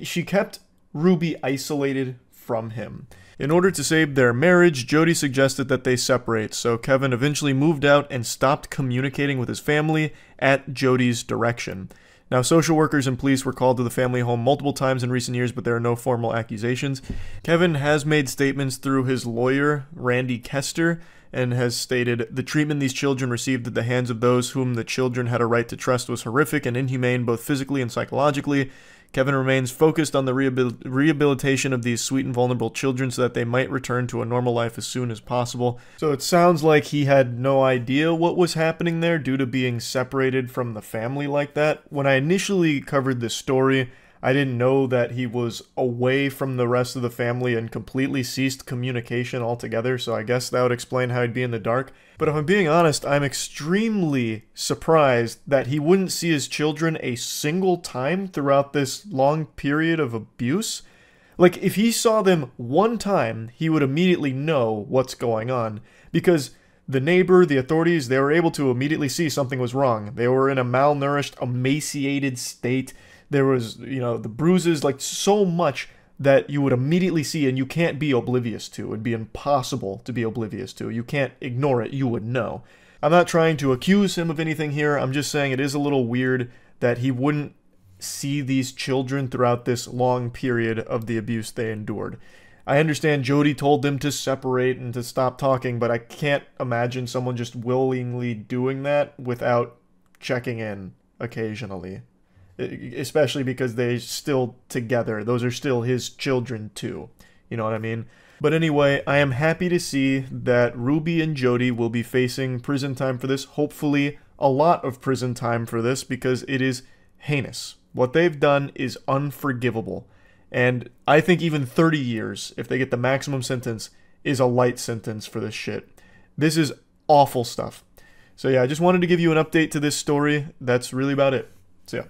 She kept Ruby isolated from him. In order to save their marriage, Jody suggested that they separate, so Kevin eventually moved out and stopped communicating with his family at Jody's direction. Now, social workers and police were called to the family home multiple times in recent years, but there are no formal accusations. Kevin has made statements through his lawyer, Randy Kester, and has stated, "The treatment these children received at the hands of those whom the children had a right to trust was horrific and inhumane both physically and psychologically. Kevin remains focused on the rehabilitation of these sweet and vulnerable children so that they might return to a normal life as soon as possible." So it sounds like he had no idea what was happening there due to being separated from the family like that. When I initially covered this story, I didn't know that he was away from the rest of the family and completely ceased communication altogether, so I guess that would explain how he'd be in the dark. But if I'm being honest, I'm extremely surprised that he wouldn't see his children a single time throughout this long period of abuse. Like, if he saw them one time, he would immediately know what's going on, because the neighbor, the authorities, they were able to immediately see something was wrong. They were in a malnourished, emaciated state. There was, the bruises, like so much that you would immediately see and you can't be oblivious to. It'd be impossible to be oblivious to. You can't ignore it. You would know. I'm not trying to accuse him of anything here. I'm just saying it is a little weird that he wouldn't see these children throughout this long period of the abuse they endured. I understand Jody told them to separate and to stop talking, but I can't imagine someone just willingly doing that without checking in occasionally. Especially because they're still together. Those are still his children too. You know what I mean? But anyway, I am happy to see that Ruby and Jody will be facing prison time for this. Hopefully a lot of prison time for this, because it is heinous. What they've done is unforgivable. And I think even 30 years, if they get the maximum sentence, is a light sentence for this shit. This is awful stuff. So yeah, I just wanted to give you an update to this story. That's really about it. So yeah.